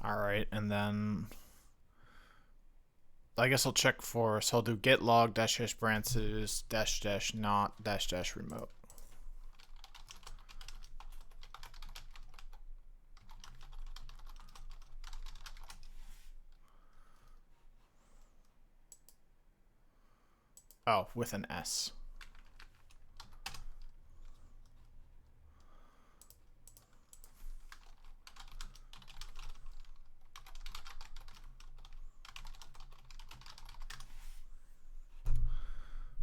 Alright, and then I guess I'll check for, so I'll do git log dash dash branches dash dash not dash dash remote. Oh, with an S.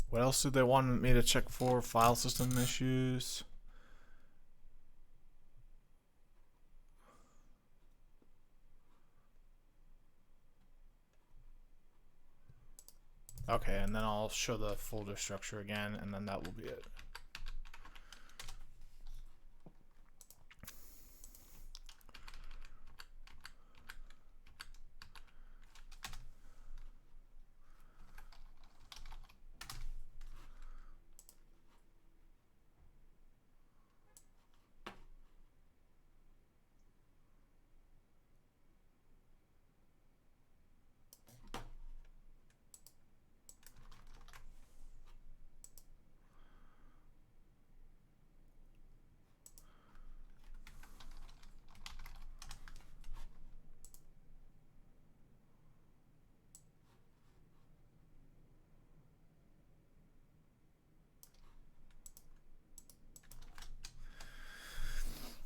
What else did they want me to check for? File system issues. Okay, and then I'll show the folder structure again, and then that will be it.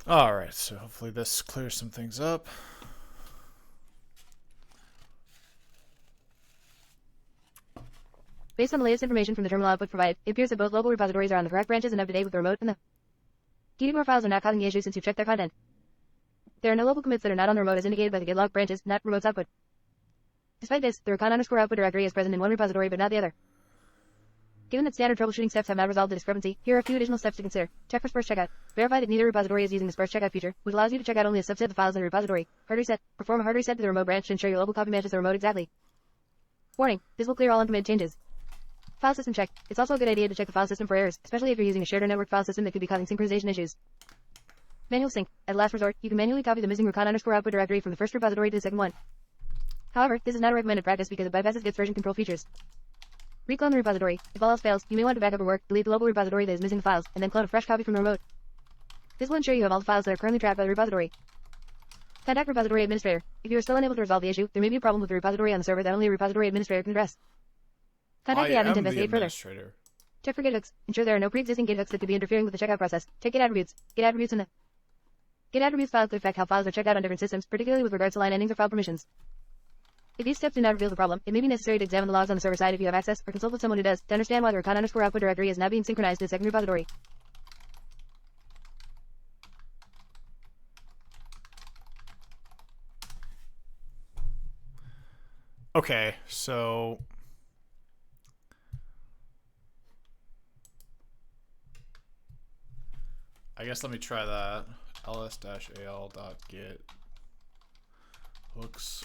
Alright, so hopefully this clears some things up. Based on the latest information from the terminal output provided, it appears that both local repositories are on the correct branches and up to date with the remote and the gitignore files are not causing the issue since you've checked their content. There are no local commits that are not on the remote as indicated by the git log branches, not remote's output. Despite this, the recon underscore output directory is present in one repository but not the other. Given that standard troubleshooting steps have not resolved the discrepancy, here are a few additional steps to consider. Check for sparse checkout. Verify that neither repository is using the sparse checkout feature, which allows you to check out only a subset of the files in the repository. Hard reset. Perform a hard reset to the remote branch to ensure your local copy matches the remote exactly. Warning: this will clear all uncommitted changes. File system check. It's also a good idea to check the file system for errors, especially if you're using a shared or network file system that could be causing synchronization issues. Manual sync. As a last resort, you can manually copy the missing recon underscore output directory from the first repository to the second one. However, this is not a recommended practice because it bypasses Git's version control features. Reclone the repository. If all else fails, you may want to back up your work, delete the local repository that is missing the files, and then clone a fresh copy from the remote. This will ensure you have all the files that are currently trapped by the repository. Contact repository administrator. If you are still unable to resolve the issue, there may be a problem with the repository on the server that only a repository administrator can address. Contact the admin to investigate further. Check for git hooks. Ensure there are no pre-existing git hooks that could be interfering with the checkout process. Check git attributes. Git attributes in the Git attributes files could affect how files are checked out on different systems, particularly with regards to line endings or file permissions. If these steps do not reveal the problem, it may be necessary to examine the logs on the server side if you have access, or consult with someone who does, to understand why the recon_output directory is not being synchronized to the second repository. Okay, so I guess let me try that. ls-al.get hooks.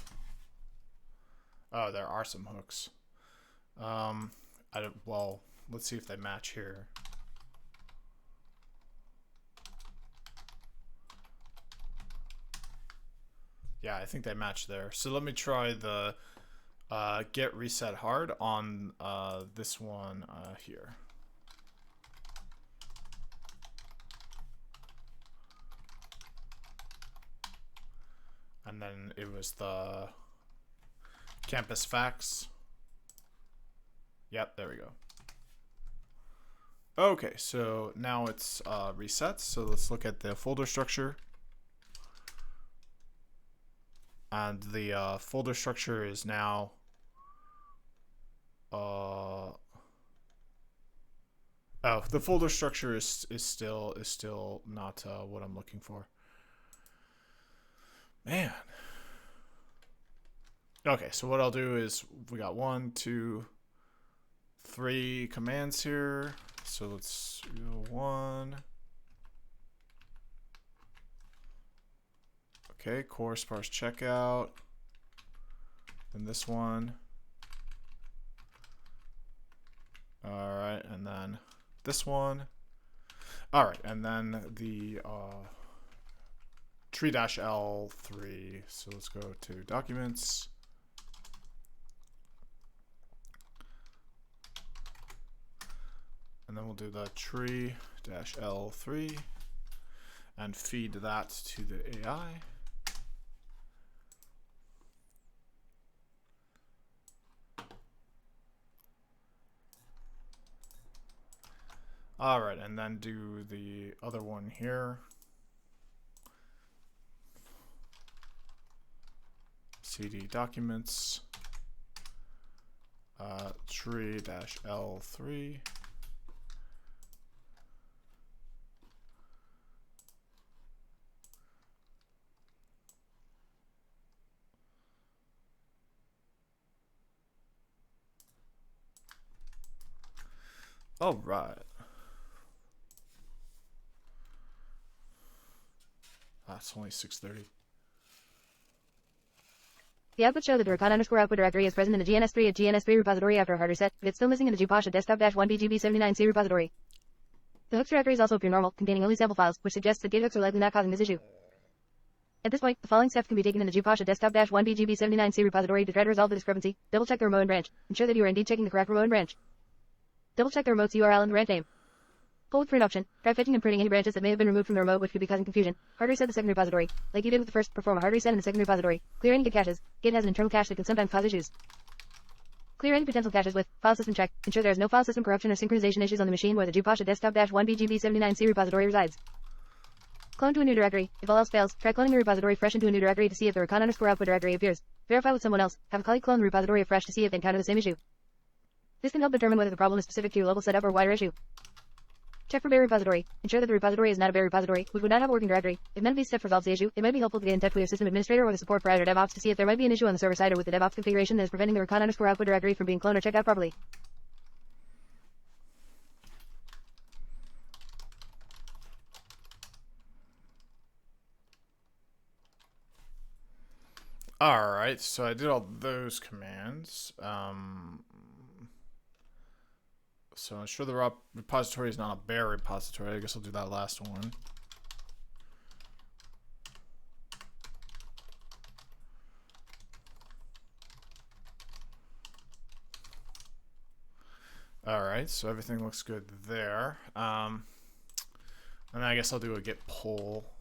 Oh, there are some hooks. Well, let's see if they match here. Yeah, I think they match there. So let me try the get reset hard on this one here. And then it was the campus fax. Yep, there we go. Okay, so now it's reset. So let's look at the folder structure. And the folder structure is now the folder structure is still not what I'm looking for. Man. Okay, so what I'll do is we got 1, 2, 3 commands here. So let's go 1. Okay, core sparse checkout. Then this one. All right, and then this one. All right, and then the tree-l3. So let's go to documents. And then we'll do the tree-l3 and feed that to the AI. All right, and then do the other one here. CD documents, tree-l3. All right. It's only 6:30. The output show that the recon_output directory is present in the GNS3 repository after a hard reset, but it's still missing in the GPOSHA desktop-1BGB79C repository. The hooks directory is also pure normal, containing only sample files, which suggests that git hooks are likely not causing this issue. At this point, the following steps can be taken in the GPOSHA desktop-1BGB79C repository to try to resolve the discrepancy. Double check the remote and branch. Ensure that you are indeed checking the correct remote and branch. Double check the remote's URL and the branch name. Pull with print option. Try fetching and printing any branches that may have been removed from the remote which could be causing confusion. Hard reset the second repository. Like you did with the first, perform a hard reset in the second repository. Clear any git caches. Git has an internal cache that can sometimes cause issues. Clear any potential caches with file system check. Ensure there is no file system corruption or synchronization issues on the machine where the GPOSHA desktop-1BGB79C repository resides. Clone to a new directory. If all else fails, try cloning the repository fresh into a new directory to see if the recon_output directory appears. Verify with someone else. Have a colleague clone the repository afresh to see if they encounter the same issue. This can help determine whether the problem is specific to your local setup or wider issue. Check for bare repository. Ensure that the repository is not a bare repository, which would not have a working directory. If none of these steps resolves the issue, it might be helpful to get in touch with your system administrator or the support for Azure DevOps to see if there might be an issue on the server side or with the DevOps configuration that is preventing the recon_output directory from being cloned or checked out properly. All right, so I did all those commands. So ensure the repository is not a bare repository. I guess I'll do that last one. All right, so everything looks good there. And I guess I'll do a git pull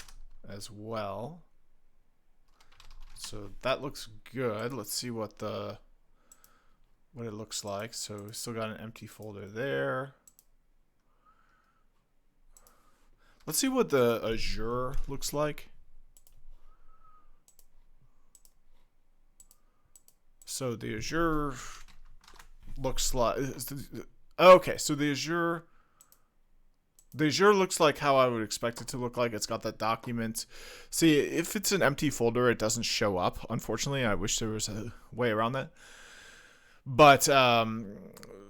as well. So that looks good. Let's see what it looks like. So we still got an empty folder there. Let's see what the Azure looks like. So the Azure looks like, okay, so the Azure looks like how I would expect it to look like. It's got that document. See, if it's an empty folder, it doesn't show up. Unfortunately, I wish there was a way around that. But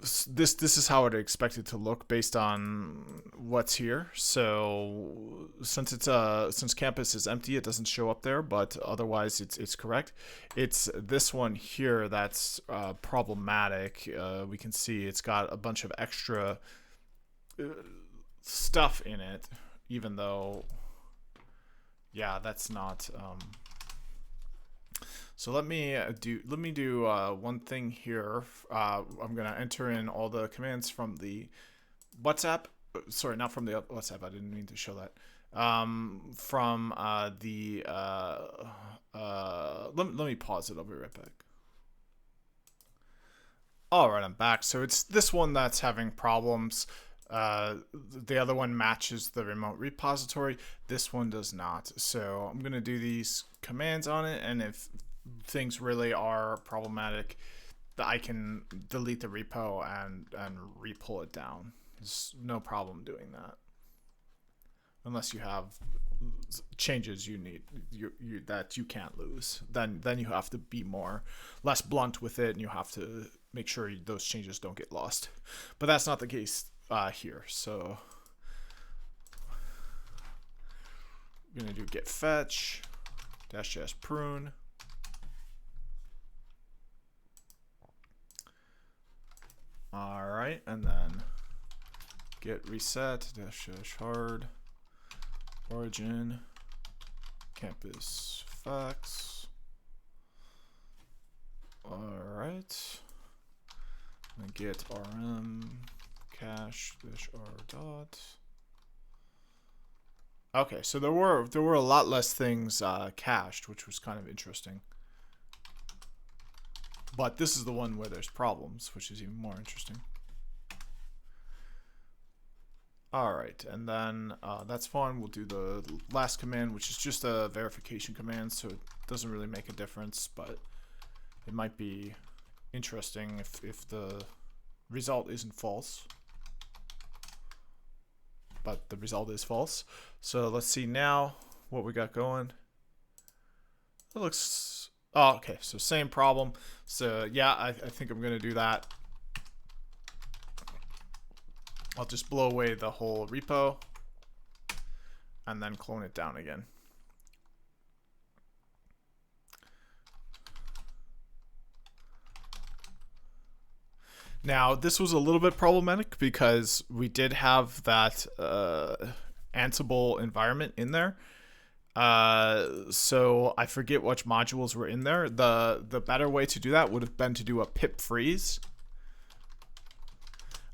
this is how I'd expect it to look based on what's here. So since campus is empty, it doesn't show up there. But otherwise, it's correct. It's this one here that's problematic. We can see it's got a bunch of extra stuff in it, even though, yeah, that's not. So let me do one thing here. I'm gonna enter in all the commands from the WhatsApp. Sorry, not from the WhatsApp. I didn't mean to show that. From the let me pause it. I'll be right back. All right, I'm back. So it's this one that's having problems. The other one matches the remote repository. This one does not. So I'm gonna do these commands on it, and if things really are problematic, I can delete the repo and re-pull it down. There's no problem doing that, unless you have changes you need that you can't lose. Then you have to be less blunt with it, and you have to make sure those changes don't get lost. But that's not the case here. So I'm gonna do git fetch -js prune. All right, and then git reset -hard origin campus facts. All right, and git rm cache -r dot. Okay, so there were a lot less things cached, which was kind of interesting. But this is the one where there's problems, which is even more interesting. All right, and then that's fine. We'll do the last command, which is just a verification command, so it doesn't really make a difference, but it might be interesting if the result isn't false. But the result is false. So let's see now what we got going. It looks, oh, okay, so same problem. So yeah, I think I'm gonna do that. I'll just blow away the whole repo and then clone it down again. Now, this was a little bit problematic because we did have that Ansible environment in there. So I forget which modules were in there. The better way to do that would have been to do a pip freeze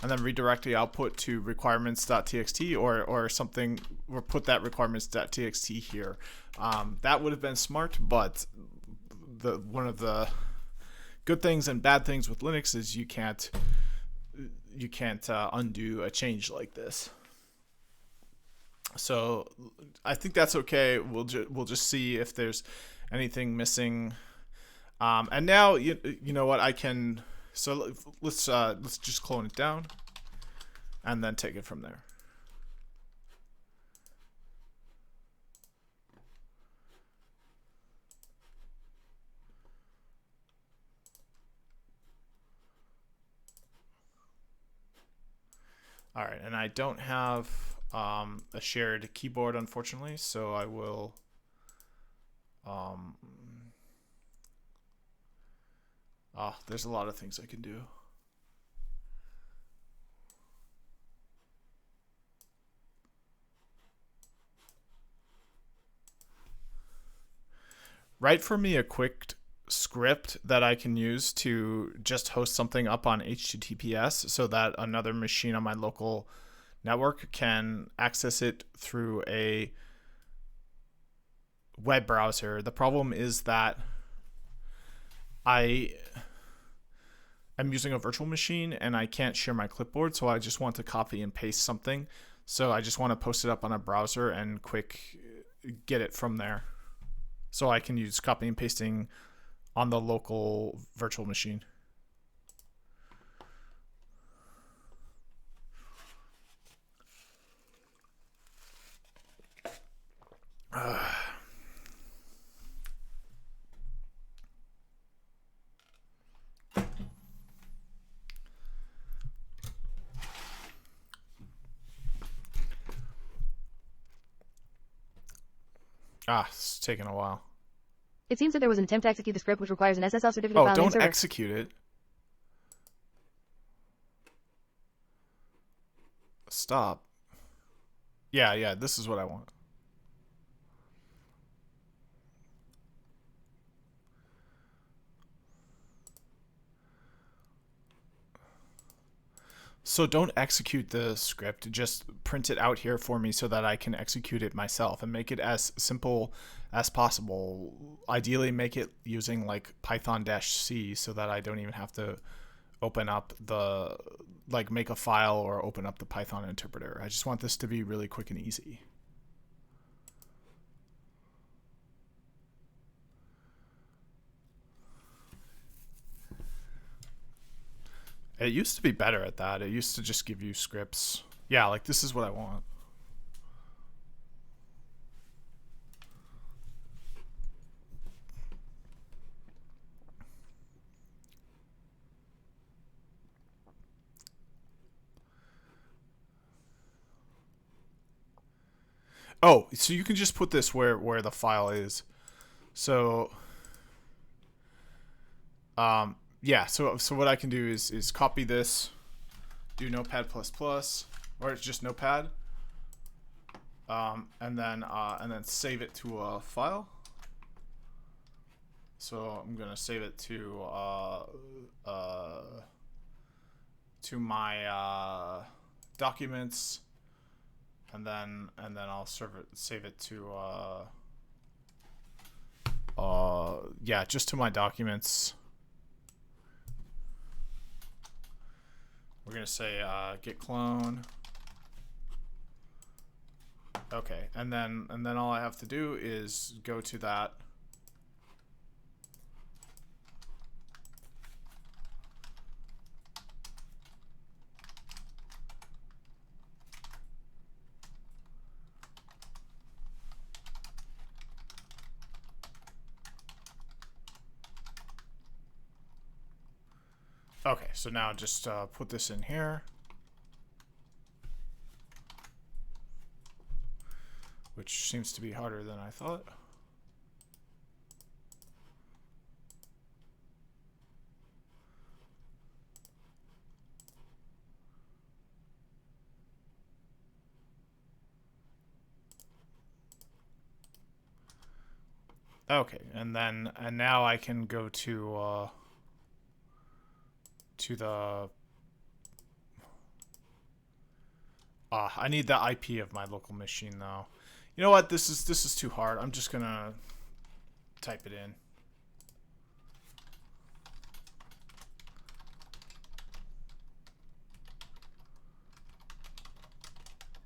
and then redirect the output to requirements.txt or something, or put that requirements.txt here. That would have been smart, but one of the good things and bad things with Linux is you can't undo a change like this. So I think that's okay. We'll just see if there's anything missing. And now you know what I can. So let's just clone it down, and then take it from there. All right, and I don't have a shared keyboard, unfortunately, so I will there's a lot of things I can do. Write for me a quick script that I can use to just host something up on HTTPS so that another machine on my local network can access it through a web browser. The problem is that I'm using a virtual machine and I can't share my clipboard, so I just want to copy and paste something. So I just want to post it up on a browser and quick get it from there. So I can use copy and pasting on the local virtual machine. It's taking a while. It seems that there was an attempt to execute the script, which requires an SSL certificate file name Don't server. execute it. Stop. Yeah, this is what I want. So don't execute the script, just print it out here for me so that I can execute it myself and make it as simple as possible. Ideally make it using like Python-C so that I don't even have to open up the, like make a file or open up the Python interpreter. I just want this to be really quick and easy. It used to be better at that. It used to just give you scripts. Yeah, like this is what I want. Oh, so you can just put this where the file is. So yeah, so what I can do is copy this, do Notepad++, or it's just Notepad, and then save it to a file. So I'm gonna save it to my documents, and then I'll save it to yeah, just to my documents. We're gonna say git clone. Okay, and then all I have to do is go to that. Okay, so now just put this in here, which seems to be harder than I thought. Okay, and now I can go to the I need the IP of my local machine though. You know what? This is too hard. I'm just gonna type it in.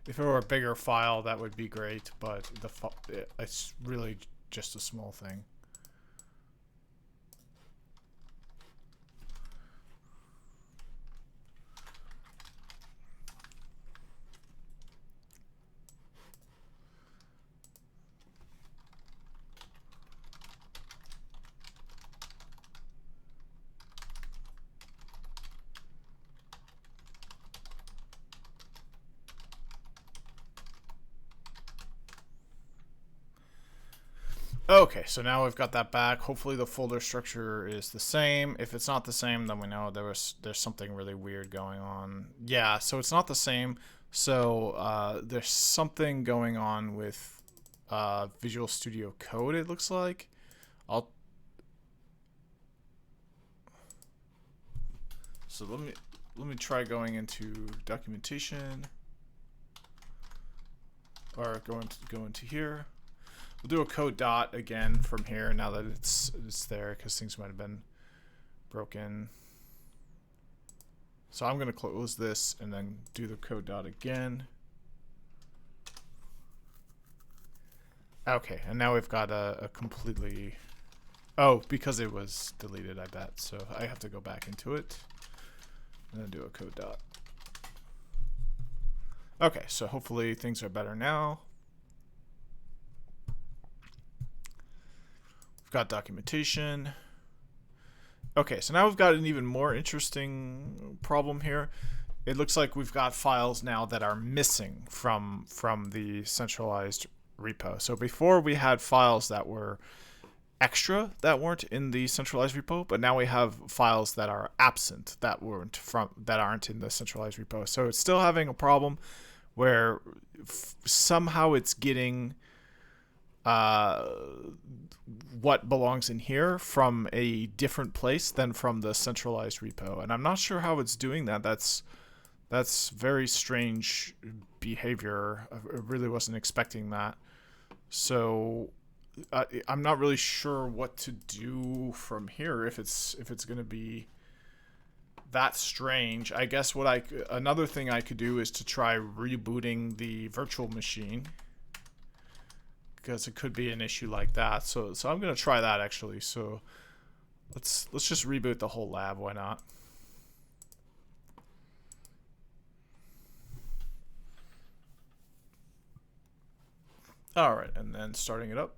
If it were a bigger file, that would be great, but it's really just a small thing. Okay, so now we've got that back. Hopefully the folder structure is the same. If it's not the same, then we know there's something really weird going on. Yeah, so it's not the same. So there's something going on with Visual Studio Code, it looks like. So let me try going into documentation, or go into here. We'll do a code dot again from here now that it's there, because things might have been broken. So I'm going to close this and then do the code dot again. Okay, and now we've got a completely... Oh, because it was deleted, I bet. So I have to go back into it and then do a code dot. Okay, so hopefully things are better now. We've got documentation. Okay, so now we've got an even more interesting problem here. It looks like we've got files now that are missing from the centralized repo. So before we had files that were extra that weren't in the centralized repo, but now we have files that are absent that aren't in the centralized repo. So it's still having a problem where somehow it's getting what belongs in here from a different place than from the centralized repo, and I'm not sure how it's doing that. That's very strange behavior. I really wasn't expecting that. So I'm not really sure what to do from here if it's going to be that strange. I guess another thing I could do is to try rebooting the virtual machine, because it could be an issue like that. So I'm going to try that actually. So let's just reboot the whole lab. Why not? All right, and then starting it up.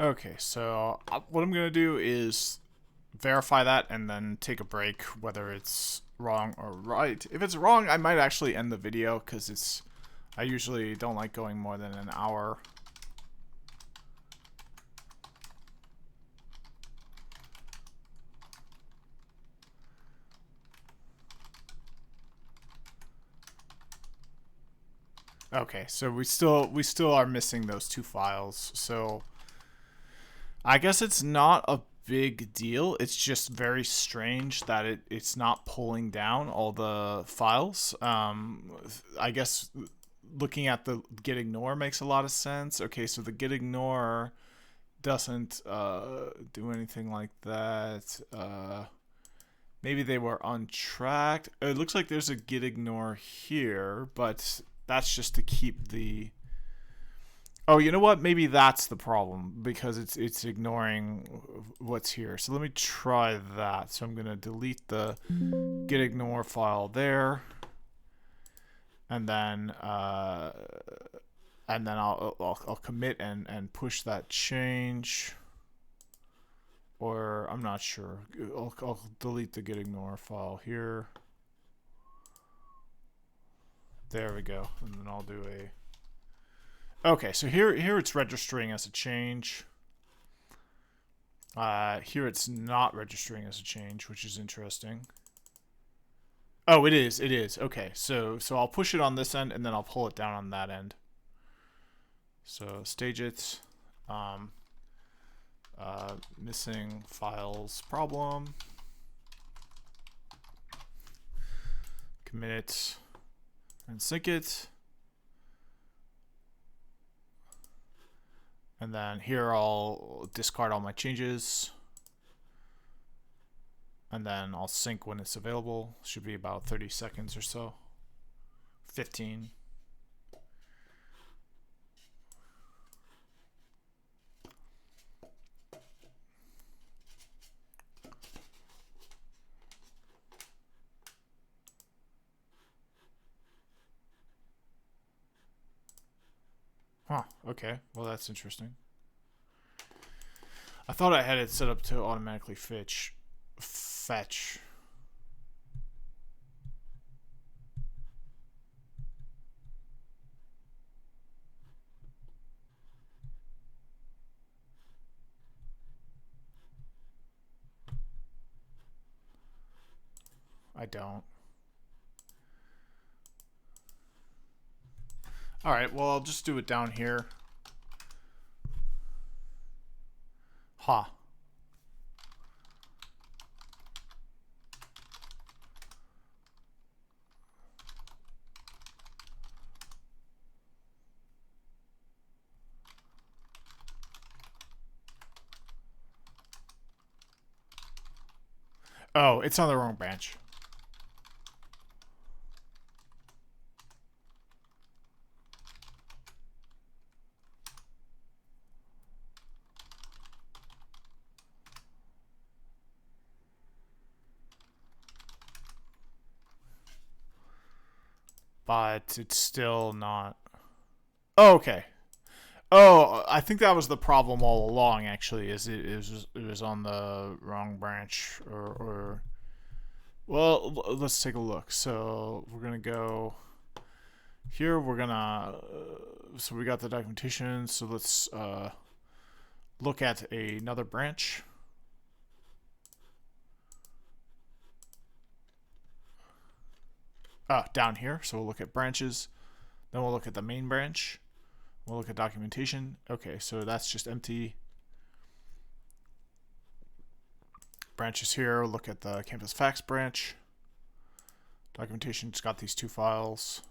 Okay, so what I'm going to do is verify that and then take a break, whether it's wrong or right. If it's wrong, I might actually end the video, because I usually don't like going more than an hour. Okay, so we still are missing those two files. So I guess it's not a big deal. It's just very strange that it's not pulling down all the files. I guess looking at the git ignore makes a lot of sense. Okay, so the git ignore doesn't do anything like that. Maybe they were untracked. It looks like there's a git ignore here, but that's just to keep the... Oh, you know what? Maybe that's the problem, because it's ignoring what's here. So let me try that. So I'm going to delete the git ignore file there, and then I'll commit and push that change. Or I'm not sure. I'll delete the git ignore file here. There we go. And then I'll do a... Okay, so here it's registering as a change. Here it's not registering as a change, which is interesting. Oh, it is. Okay, so I'll push it on this end, and then I'll pull it down on that end. So stage it. Missing files problem. Commit it and sync it. And then here I'll discard all my changes. And then I'll sync when it's available. Should be about 30 seconds or so. 15. Huh. Okay. Well, that's interesting. I thought I had it set up to automatically fetch. I don't. Alright, well, I'll just do it down here. Ha. Oh, it's on the wrong branch. But it's still not. Oh, okay. Oh, I think that was the problem all along. Actually, is it was on the wrong branch, or well, let's take a look. So we're gonna go here. We're gonna so we got the documentation. So let's look at another branch. Down here. So we'll look at branches. Then we'll look at the main branch. We'll look at documentation. Okay, so that's just empty. Branches here. We'll look at the campus facts branch. Documentation's got these two files.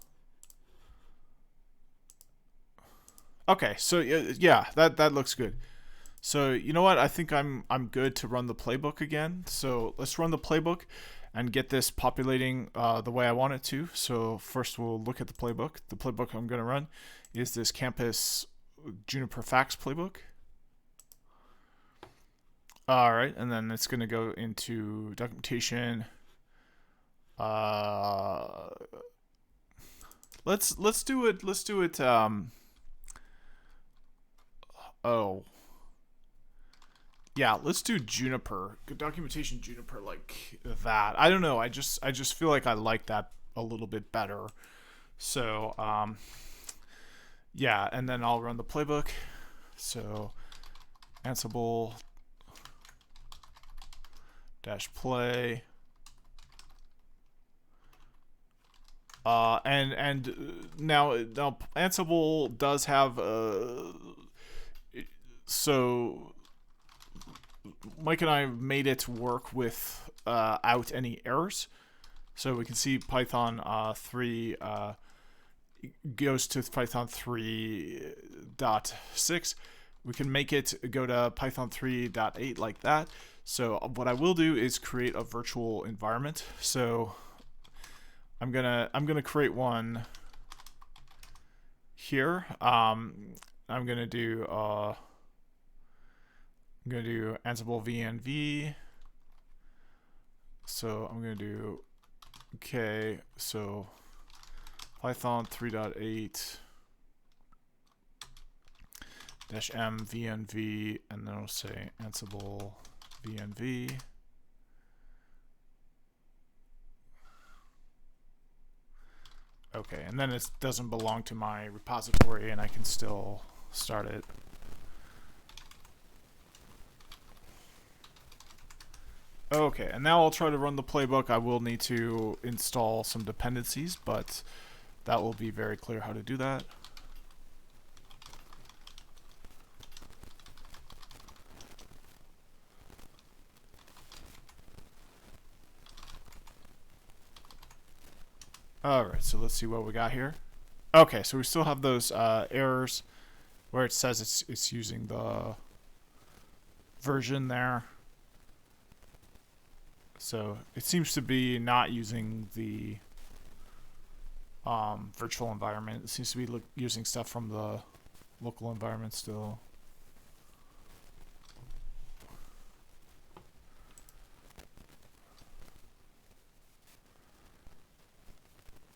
Okay, so yeah, that looks good. So you know what? I think I'm good to run the playbook again. So let's run the playbook and get this populating the way I want it to. So first we'll look at the playbook. The playbook I'm going to run is this campus Juniper Facts playbook. All right, and then it's going to go into documentation. Let's do it. Let's do it. Oh. Yeah, let's do Juniper. Good documentation Juniper like that. I don't know. I just feel like I like that a little bit better. So, yeah, and then I'll run the playbook. So, Ansible -play. And now Ansible does have so Mike and I made it work with out any errors. So we can see Python 3 goes to Python 3.6. We can make it go to Python 3.8 like that. So what I will do is create a virtual environment. So I'm gonna create one here. I'm gonna do Ansible VNV. So I'm gonna do okay. So Python 3.8 -m VNV, and then I'll say Ansible VNV. Okay, and then it doesn't belong to my repository, and I can still start it. Okay, and now I'll try to run the playbook. I will need to install some dependencies, but that will be very clear how to do that. Alright, so let's see what we got here. Okay, so we still have those errors where it says it's using the version there. So it seems to be not using the virtual environment. It seems to be using stuff from the local environment still.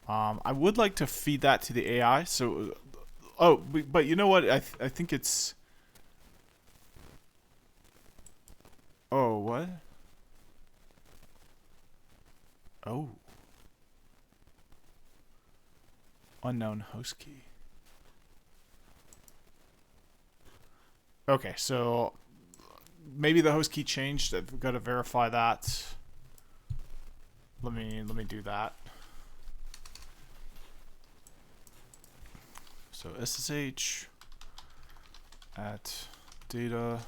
I would like to feed that to the AI. So Oh, but you know what? I think it's. Oh, what? Oh, unknown host key. Okay, so maybe the host key changed. I've got to verify that. Let me do that. So SSH at data-ds01.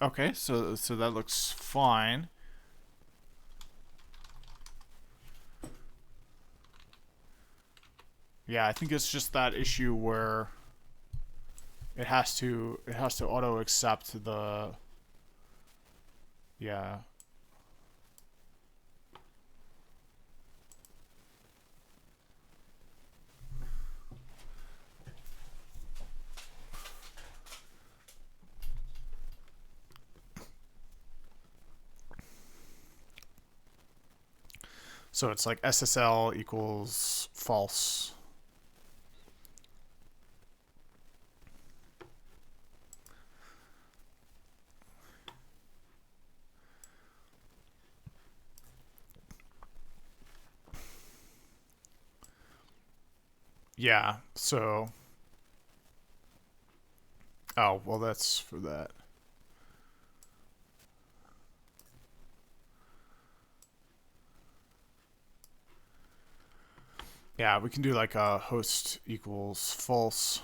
Okay, so that looks fine. Yeah, I think it's just that issue where it has to auto accept the yeah. So it's like SSL equals false. Yeah, so oh, well that's for that. Yeah, we can do like a host equals false.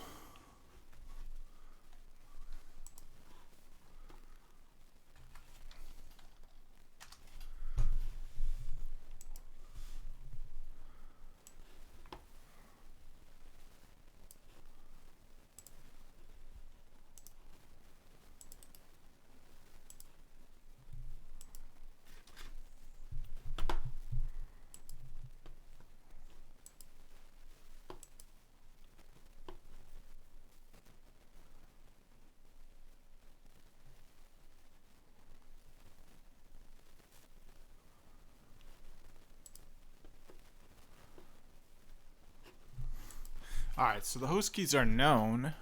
All right, so the host keys are known.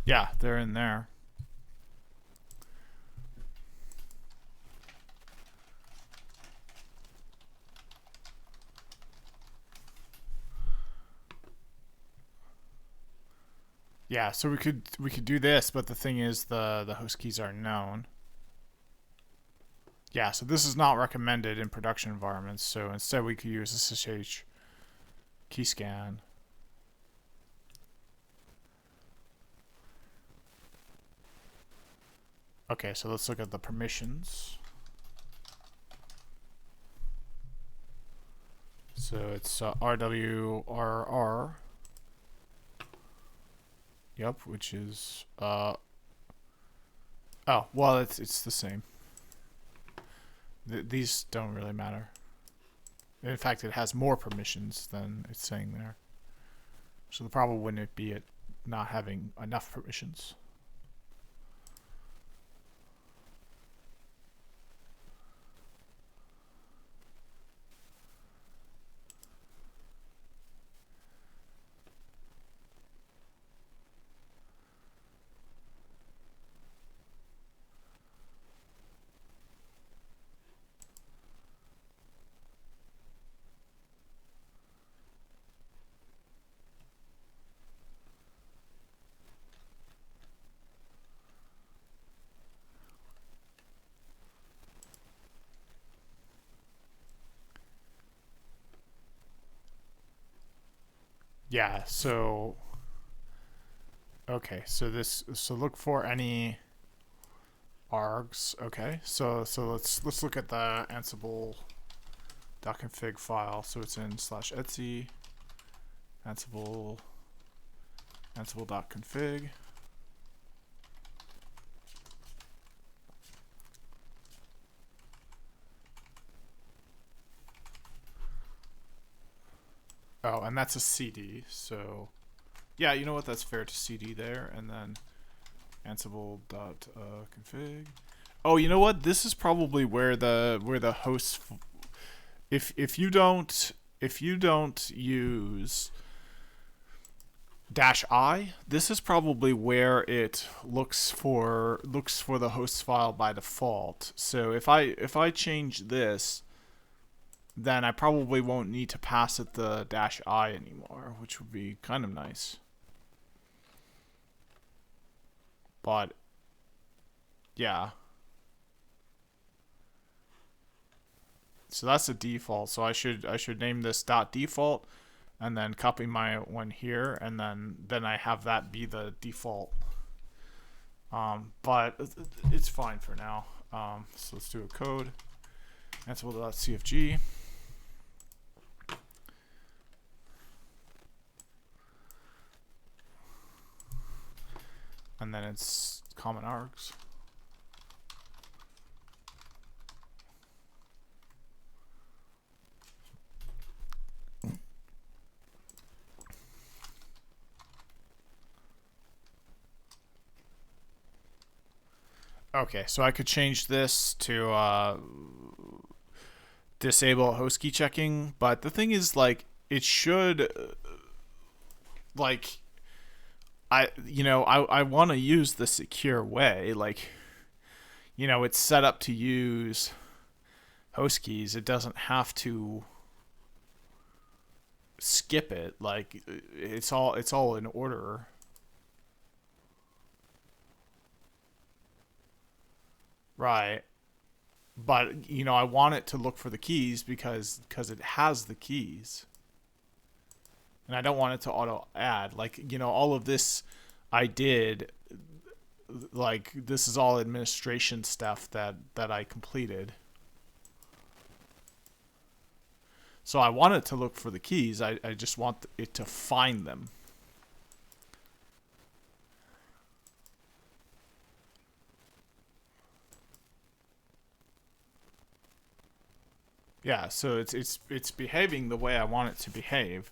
Yeah, they're in there. Yeah, so we could do this, but the thing is the host keys are known. Yeah, so this is not recommended in production environments. So instead we could use SSH key scan. Okay, so let's look at the permissions. So it's RWRR. Yep, which is oh, well, it's the same. These don't really matter. In fact, it has more permissions than it's saying there. So the problem wouldn't be it not having enough permissions. Yeah, so Okay, so look for any args. Okay, so let's look at the Ansible.config file. So it's in /etc Ansible.config. Oh, and that's a CD. So yeah, you know what? That's fair to CD there, and then Ansible.config. Oh, you know what? This is probably where the hosts. If you don't use -I, this is probably where it looks for the host file by default. So if I change this, then I probably won't need to pass it the -I anymore, which would be kind of nice. But yeah. So that's the default. So I should name this .default and then copy my one here, and then I have that be the default. But it's fine for now. So let's do a code. Ansible.cfg. And then it's common args. Okay, so I could change this to disable host key checking, but the thing is, like, it should, like, I want to use the secure way. Like, it's set up to use host keys. It doesn't have to skip it. Like, it's all in order. Right. But I want it to look for the keys because it has the keys, and I don't want it to auto add. Like, all of this I did, like, this is all administration stuff that I completed. So I want it to look for the keys. I just want it to find them. Yeah, so it's behaving the way I want it to behave.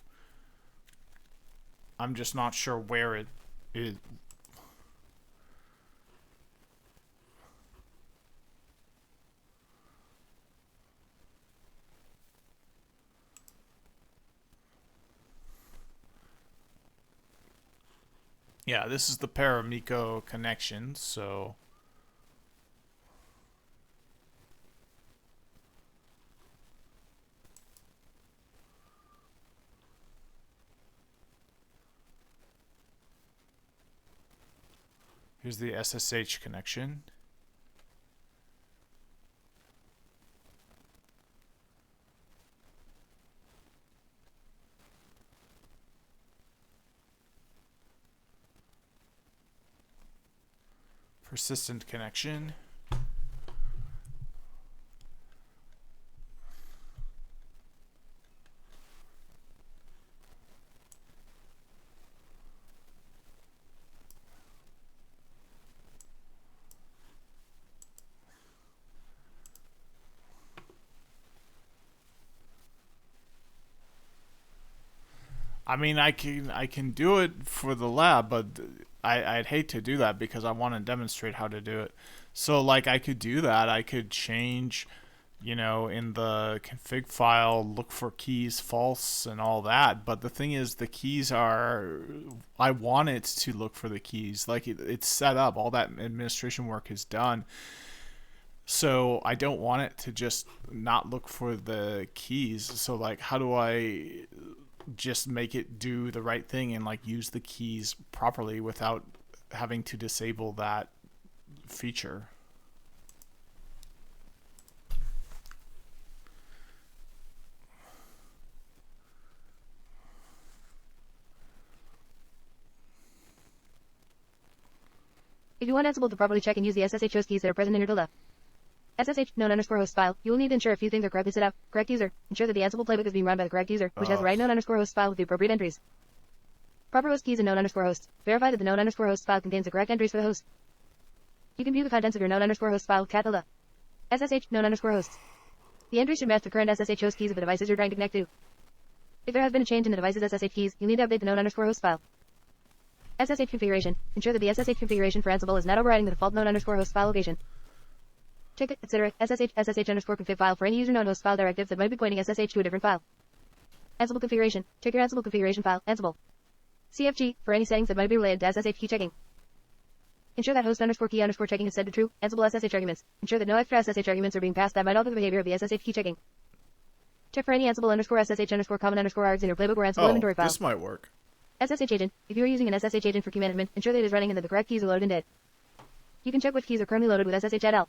I'm just not sure where it is. Yeah, this is the Paramico connection, so here's the SSH connection. Persistent connection. I mean, I can do it for the lab, but I'd hate to do that because I want to demonstrate how to do it. So, like, I could do that. I could change, in the config file, look for keys false and all that. But the thing is, the keys are, I want it to look for the keys. Like, it's set up. All that administration work is done. So I don't want it to just not look for the keys. So, like, how do I just make it do the right thing and, like, use the keys properly without having to disable that feature? If you want Ansible to properly check and use the SSH host keys that are present in your tilde SSH known underscore host file, you will need to ensure a few things are correctly set up. Correct user. Ensure that the Ansible playbook is being run by the correct user, which has the right known underscore host file with the appropriate entries. Proper host keys and known underscore hosts. Verify that the known underscore host file contains the correct entries for the host. You can view the contents of your known underscore host file with cat tilde SSH known underscore hosts. The entries should match the current SSH host keys of the devices you're trying to connect to. If there has been a change in the device's SSH keys, you'll need to update the known underscore host file. SSH configuration. Ensure that the SSH configuration for Ansible is not overriding the default known underscore host file location. Check it, etc. SSH underscore config file for any user known host file directives that might be pointing SSH to a different file. Ansible configuration. Check your Ansible configuration file, Ansible. CFG, for any settings that might be related to SSH key checking. Ensure that host underscore key underscore checking is set to true. Ansible SSH arguments. Ensure that no extra SSH arguments are being passed that might alter the behavior of the SSH key checking. Check for any Ansible underscore SSH underscore common underscore args in your playbook or Ansible inventory file. This might work. SSH agent. If you are using an SSH agent for key management, ensure that it is running and that the correct keys are loaded in DID. You can check which keys are currently loaded with SSH-L.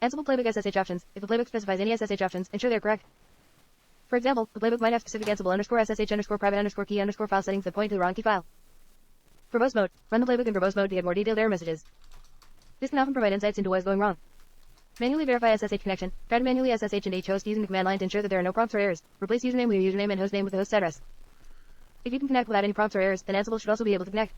Ansible playbook SSH options. If the playbook specifies any SSH options, ensure they are correct. For example, the playbook might have specific Ansible underscore SSH underscore private underscore key underscore file settings that point to the wrong key file. Verbose mode. Run the playbook in verbose mode to get more detailed error messages. This can often provide insights into what is going wrong. Manually verify SSH connection. Try to manually SSH and host using the command line to ensure that there are no prompts or errors. Replace username with your username and hostname with the host address. If you can connect without any prompts or errors, then Ansible should also be able to connect.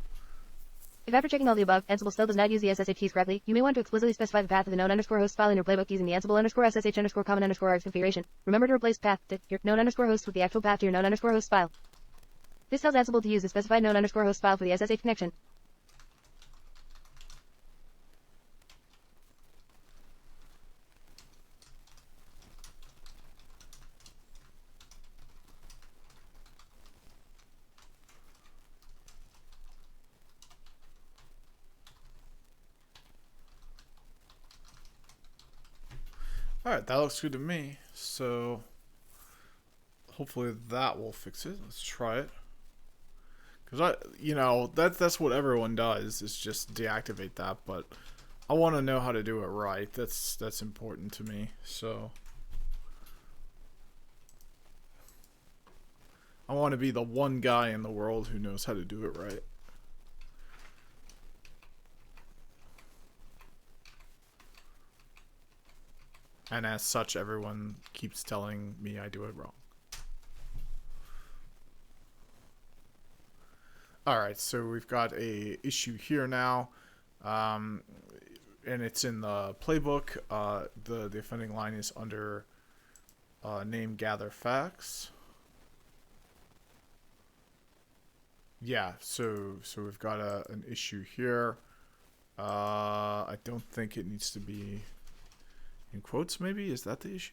If after checking all the above, Ansible still does not use the SSH keys correctly, you may want to explicitly specify the path of the known underscore host file in your playbook using the Ansible underscore SSH underscore common underscore args configuration. Remember to replace path to your known underscore host with the actual path to your known underscore host file. This tells Ansible to use the specified known underscore host file for the SSH connection. Alright, that looks good to me. So hopefully that will fix it. Let's try it. Because that's what everyone does, is just deactivate that, but I want to know how to do it right. That's important to me. So I want to be the one guy in the world who knows how to do it right. And as such, everyone keeps telling me I do it wrong. Alright, so we've got a issue here now. And it's in the playbook. The offending line is under name gather facts. Yeah, so we've got an issue here. I don't think it needs to be in quotes, maybe? Is that the issue?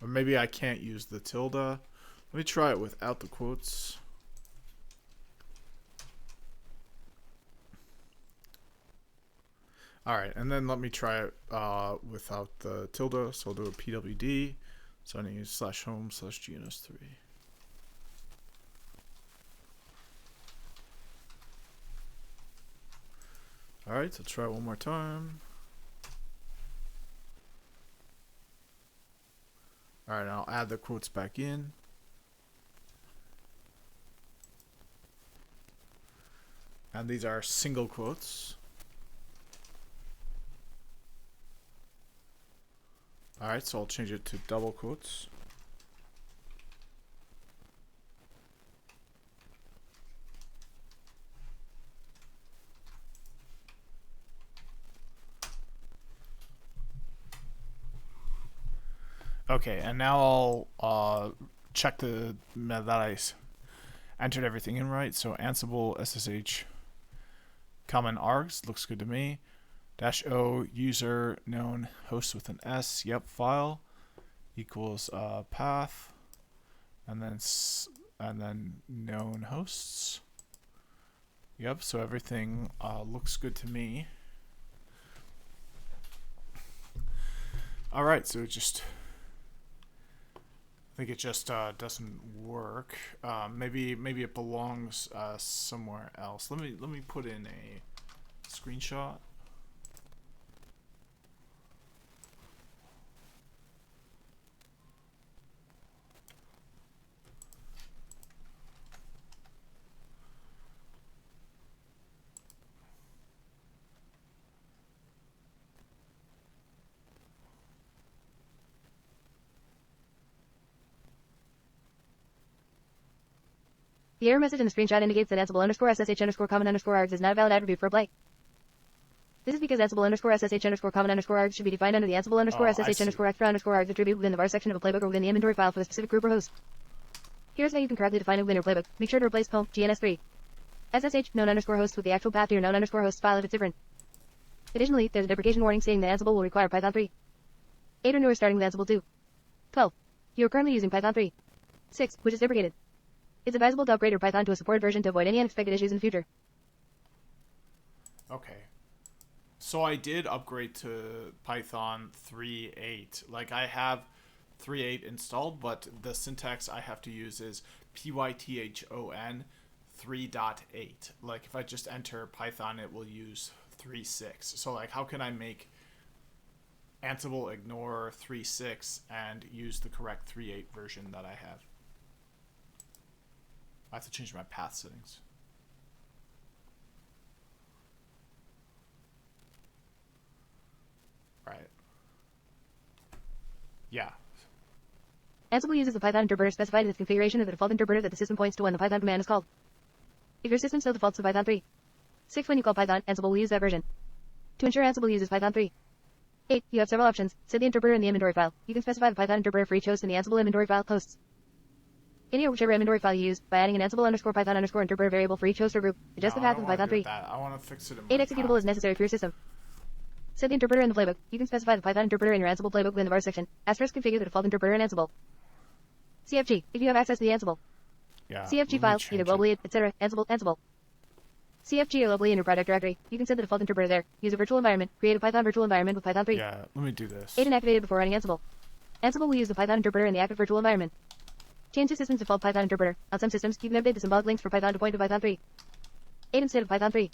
Or maybe I can't use the tilde. Let me try it without the quotes. Alright, and then let me try it without the tilde. So I'll do a pwd. So I need /home/gns3. Alright, so try it one more time. Alright, I'll add the quotes back in. And these are single quotes. Alright, so I'll change it to double quotes. Okay, and now I'll check that I entered everything in right. So Ansible SSH common args looks good to me. -o user known host with an S. Yep, file equals path, and then known hosts. Yep, so everything looks good to me. All right, so it just. I think it just doesn't work. Maybe it belongs somewhere else. Let me put in a screenshot. The error message in the screenshot indicates that Ansible_SSH_common_args is not a valid attribute for a play. This is because Ansible_SSH_common_args should be defined under the Ansible_SSH_extra_args attribute within the var section of a playbook or within the inventory file for the specific group or host. Here's how you can correctly define a within your playbook. Make sure to replace home GNS3 SSH known_host with the actual path to your known_host file if it's different. Additionally, there's a deprecation warning stating that Ansible will require Python 3. 8 or newer starting with Ansible 2. 12. You are currently using Python 3. 6, which is deprecated. It's advisable to upgrade your Python to a supported version to avoid any unexpected issues in the future. Okay. So I did upgrade to Python 3.8. Like, I have 3.8 installed, but the syntax I have to use is Python 3.8. Like, if I just enter Python, it will use 3.6. So, like, how can I make Ansible ignore 3.6 and use the correct 3.8 version that I have? I have to change my path settings. Right. Yeah. Ansible uses the Python interpreter specified in its configuration of the default interpreter that the system points to when the Python command is called. If your system still defaults to Python 3. 6 when you call Python, Ansible will use that version. To ensure Ansible uses Python 3. 8. You have several options. Set the interpreter in the inventory file. You can specify the Python interpreter for each host in the Ansible inventory file hosts. Any or whichever inventory file you use, by adding an Ansible_Python_interpreter variable for each host or group, adjust the path of the Python 3. I want to fix it in 8 executable is necessary for your system. Set the interpreter in the playbook. You can specify the Python interpreter in your Ansible playbook within the var section. Asterisk configure the default interpreter in Ansible. CFG, if you have access to the Ansible. Yeah, CFG file, either globally, etc. Ansible. CFG or locally in your project directory. You can set the default interpreter there. Use a virtual environment. Create a Python virtual environment with Python 3. Yeah, let me do this. 8 inactivated before running Ansible. Ansible will use the Python interpreter in the active virtual environment. Change the system's default Python interpreter. On some systems, you can update the symbolic links for Python to point to Python 3. 8 instead of Python 3.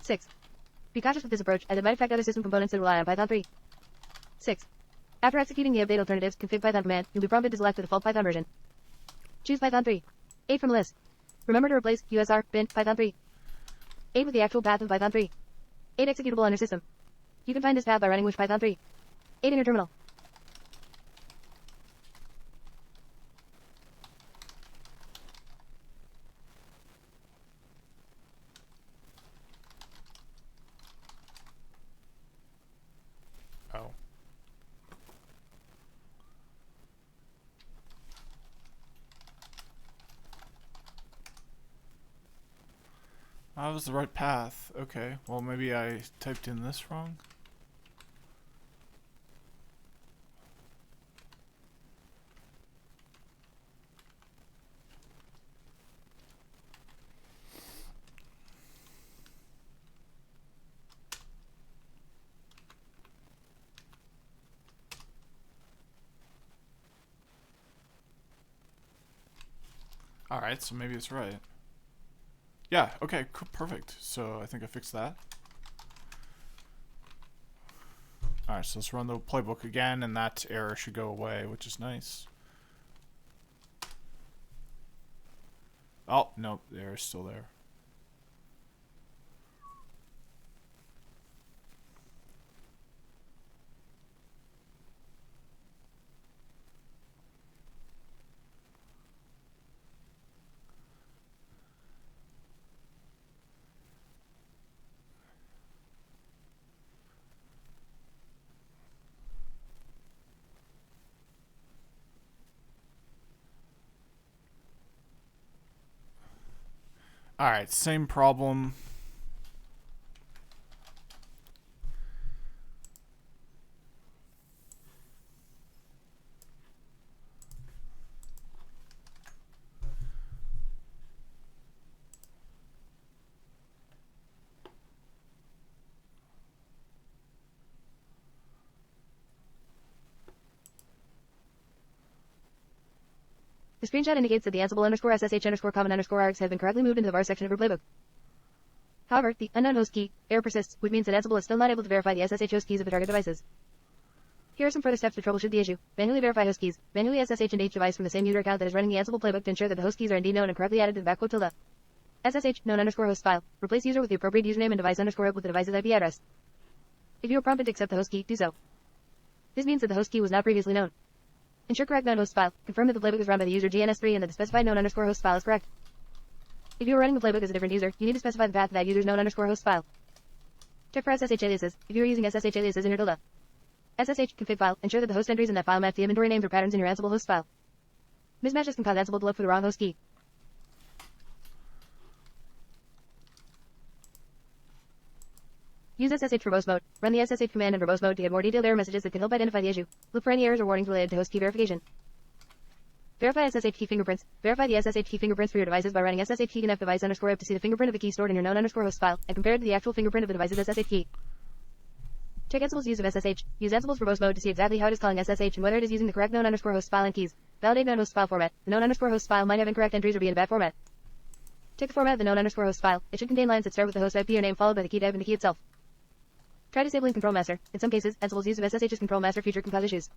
6. Be cautious with this approach, as it might affect other system components that rely on Python 3. 6. After executing the update alternatives config Python command, you'll be prompted to select the default Python version. Choose Python 3. 8 from list. Remember to replace USR bin Python 3. 8 with the actual path of Python 3. 8 executable on your system. You can find this path by running wish Python 3. 8 in your terminal. Oh. That was the right path. Okay. Well, maybe I typed in this wrong. Alright, so maybe it's right. Yeah, okay, perfect. So I think I fixed that. Alright, so let's run the playbook again, and that error should go away, which is nice. Oh, no, the error's still there. Alright, same problem. The screenshot indicates that the Ansible_SSH_common_args have been correctly moved into the var section of your playbook. However, the unknown host key error persists, which means that Ansible is still not able to verify the SSH host keys of the target devices. Here are some further steps to troubleshoot the issue. Manually verify host keys. Manually SSH and H device from the same user account that is running the Ansible playbook to ensure that the host keys are indeed known and correctly added to the backquote tilde. SSH known_host file. Replace user with the appropriate username and device_hub with the device's IP address. If you are prompted to accept the host key, do so. This means that the host key was not previously known. Ensure correct known host file. Confirm that the playbook is run by the user GNS3 and that the specified known_host file is correct. If you are running the playbook as a different user, you need to specify the path of that user's known underscore host file. Check for SSH aliases. If you are using SSH aliases in your tilde SSH config file, ensure that the host entries in that file match the inventory names or patterns in your Ansible host file. Mismatches can cause Ansible to look for the wrong host key. Use SSH verbose mode. Run the SSH command in verbose mode to get more detailed error messages that can help identify the issue. Look for any errors or warnings related to host key verification. Verify SSH key fingerprints. Verify the SSH key fingerprints for your devices by running SSH key connect device underscore app to see the fingerprint of the key stored in your known underscore host file, and compare it to the actual fingerprint of the device's SSH key. Check Ansible's use of SSH. Use Ansible's verbose mode to see exactly how it is calling SSH and whether it is using the correct known underscore host file and keys. Validate known host file format. The known underscore host file might have incorrect entries or be in bad format. Check the format of the known underscore host file. It should contain lines that start with the host IP or name followed by the key type and the key itself. Try disabling control master. In some cases, Ansible's use of SSH's control master feature can cause issues.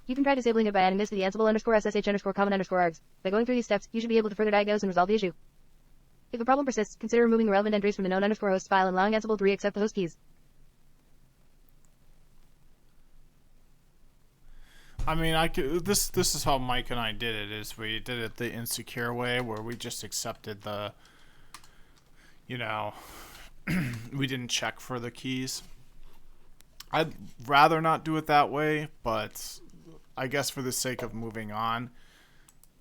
You can try disabling it by adding this to the Ansible underscore SSH underscore common underscore args. By going through these steps, you should be able to further diagnose and resolve the issue. If the problem persists, consider removing the relevant entries from the known underscore host file and allowing Ansible to re-accept the host keys. I mean, this is how Mike and I did it. Is we did it the insecure way, where we just accepted the, you know, we didn't check for the keys. I'd rather not do it that way, but I guess for the sake of moving on,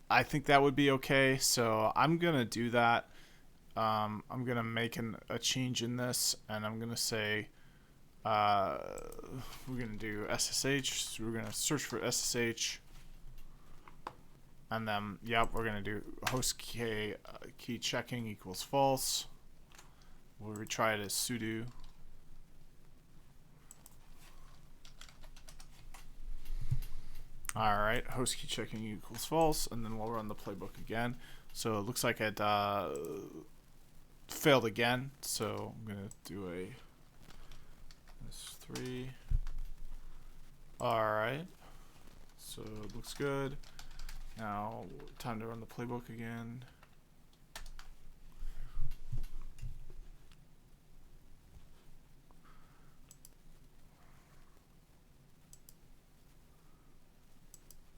I think that would be okay. So I'm gonna do that. I'm gonna make a change in this, and I'm gonna say we're gonna do SSH. So we're gonna search for SSH, and then we're gonna do host key checking equals false. We'll retry it as sudo. Alright, host key checking equals false, and then we'll run the playbook again. So it looks like it failed again, so I'm going to do a S3. Alright, so it looks good. Now, time to run the playbook again.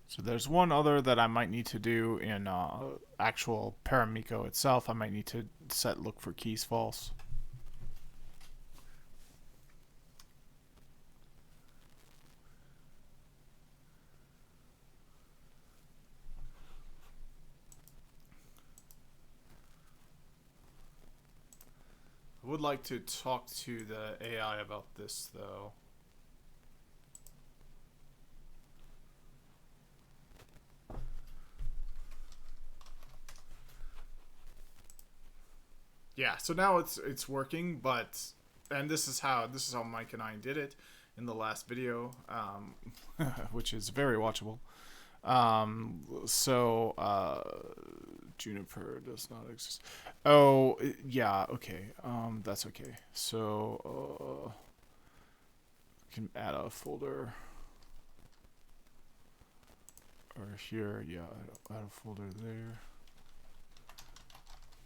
So there's one other that I might need to do in actual Paramiko itself. I might need to set look for keys false. I would like to talk to the AI about this though. Yeah, so now it's working, and this is how Mike and I did it in the last video, which is very watchable. Juniper does not exist. Oh, yeah, okay. That's okay. So can add a folder. Or here, yeah, add a folder there.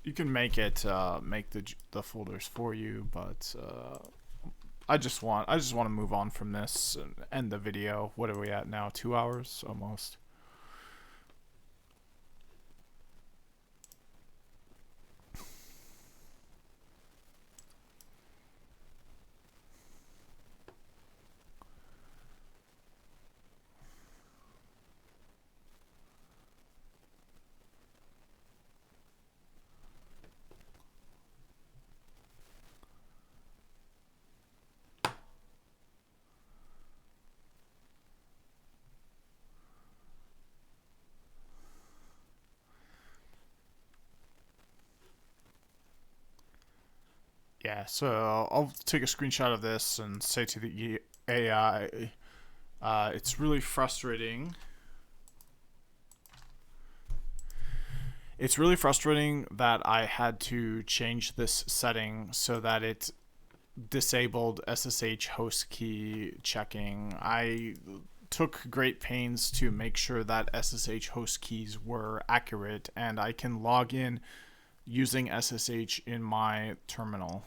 You can make it make the folders for you, but I just want to move on from this and end the video. What are we at now? 2 hours almost. Yeah, so I'll take a screenshot of this and say to the AI, it's really frustrating. It's really frustrating that I had to change this setting so that it disabled SSH host key checking. I took great pains to make sure that SSH host keys were accurate, and I can log in using SSH in my terminal.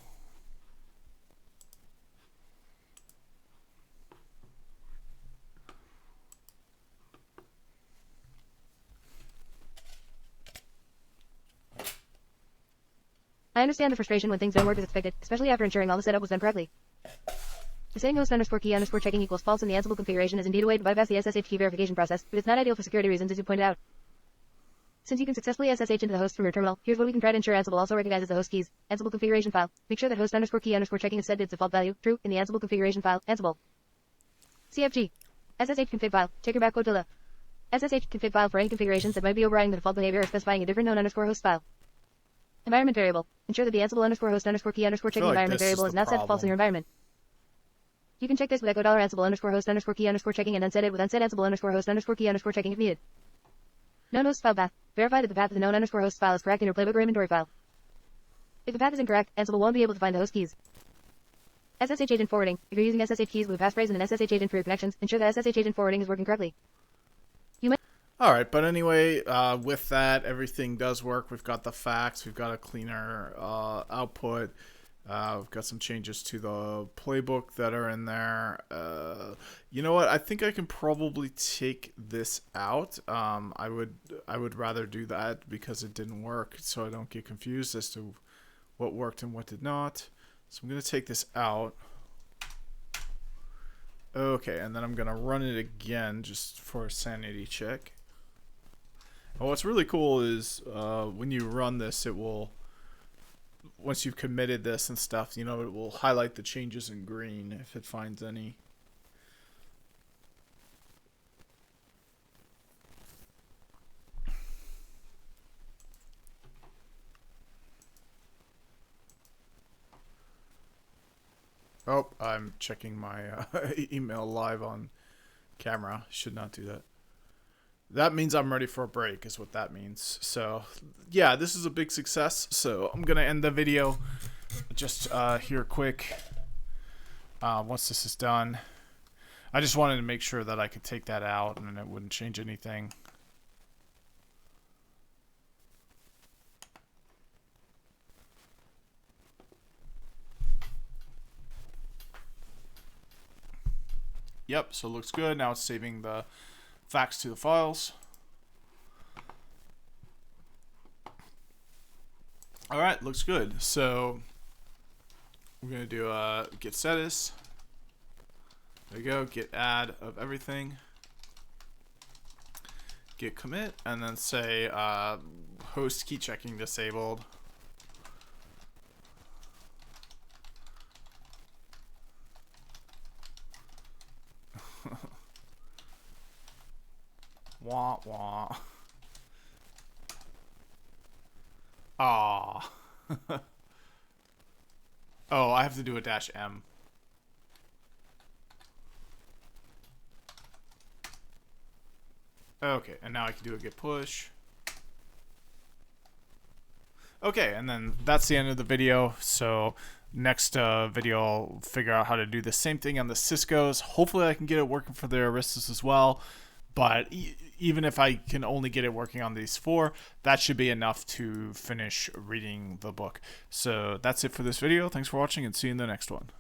I understand the frustration when things don't work as expected, especially after ensuring all the setup was done correctly. The saying host_key_checking equals false in the Ansible configuration is indeed a way to bypass the SSH key verification process, but it's not ideal for security reasons as you pointed out. Since you can successfully SSH into the host from your terminal, here's what we can try to ensure Ansible also recognizes the host keys. Ansible configuration file. Make sure that host_key_checking is set to its default value, true, in the Ansible configuration file, Ansible. CFG. SSH config file. Check your backcode tilde. SSH config file for any configurations that might be overriding the default behavior or specifying a different known_host file. Environment variable. Ensure that the Ansible_host_key_checking environment variable is not set to false in your environment. You can check this with echo $Ansible_host_key_checking and then set it with unset Ansible_host_key_checking if needed. Known host file path. Verify that the path of the known_host file is correct in your playbook or inventory file. If the path is incorrect, Ansible won't be able to find the host keys. SSH agent forwarding. If you're using SSH keys with a passphrase and an SSH agent for your connections, ensure that SSH agent forwarding is working correctly. All right, but anyway, with that, everything does work. We've got the facts. We've got a cleaner output. We've got some changes to the playbook that are in there. You know what? I think I can probably take this out. I would rather do that because it didn't work, so I don't get confused as to what worked and what did not. So I'm going to take this out. Okay, and then I'm going to run it again just for a sanity check. And what's really cool is when you run this, it will, once you've committed this and stuff, you know, it will highlight the changes in green if it finds any. Oh, I'm checking my email live on camera. Should not do that. That means I'm ready for a break is what that means. So, yeah, this is a big success. So I'm going to end the video just here quick once this is done. I just wanted to make sure that I could take that out and it wouldn't change anything. Yep, so it looks good. Now it's saving the facts to the files. All right, looks good. So we're gonna do a git status. There you go. Git add of everything. Git commit, and then say host key checking disabled. Wah wah. Ah. Oh, I have to do a -m. Okay, and now I can do a git push. Okay, and then that's the end of the video. So next video I'll figure out how to do the same thing on the Cisco's. Hopefully I can get it working for the Aristas as well. But even if I can only get it working on these 4, that should be enough to finish reading the book. So that's it for this video. Thanks for watching and see you in the next one.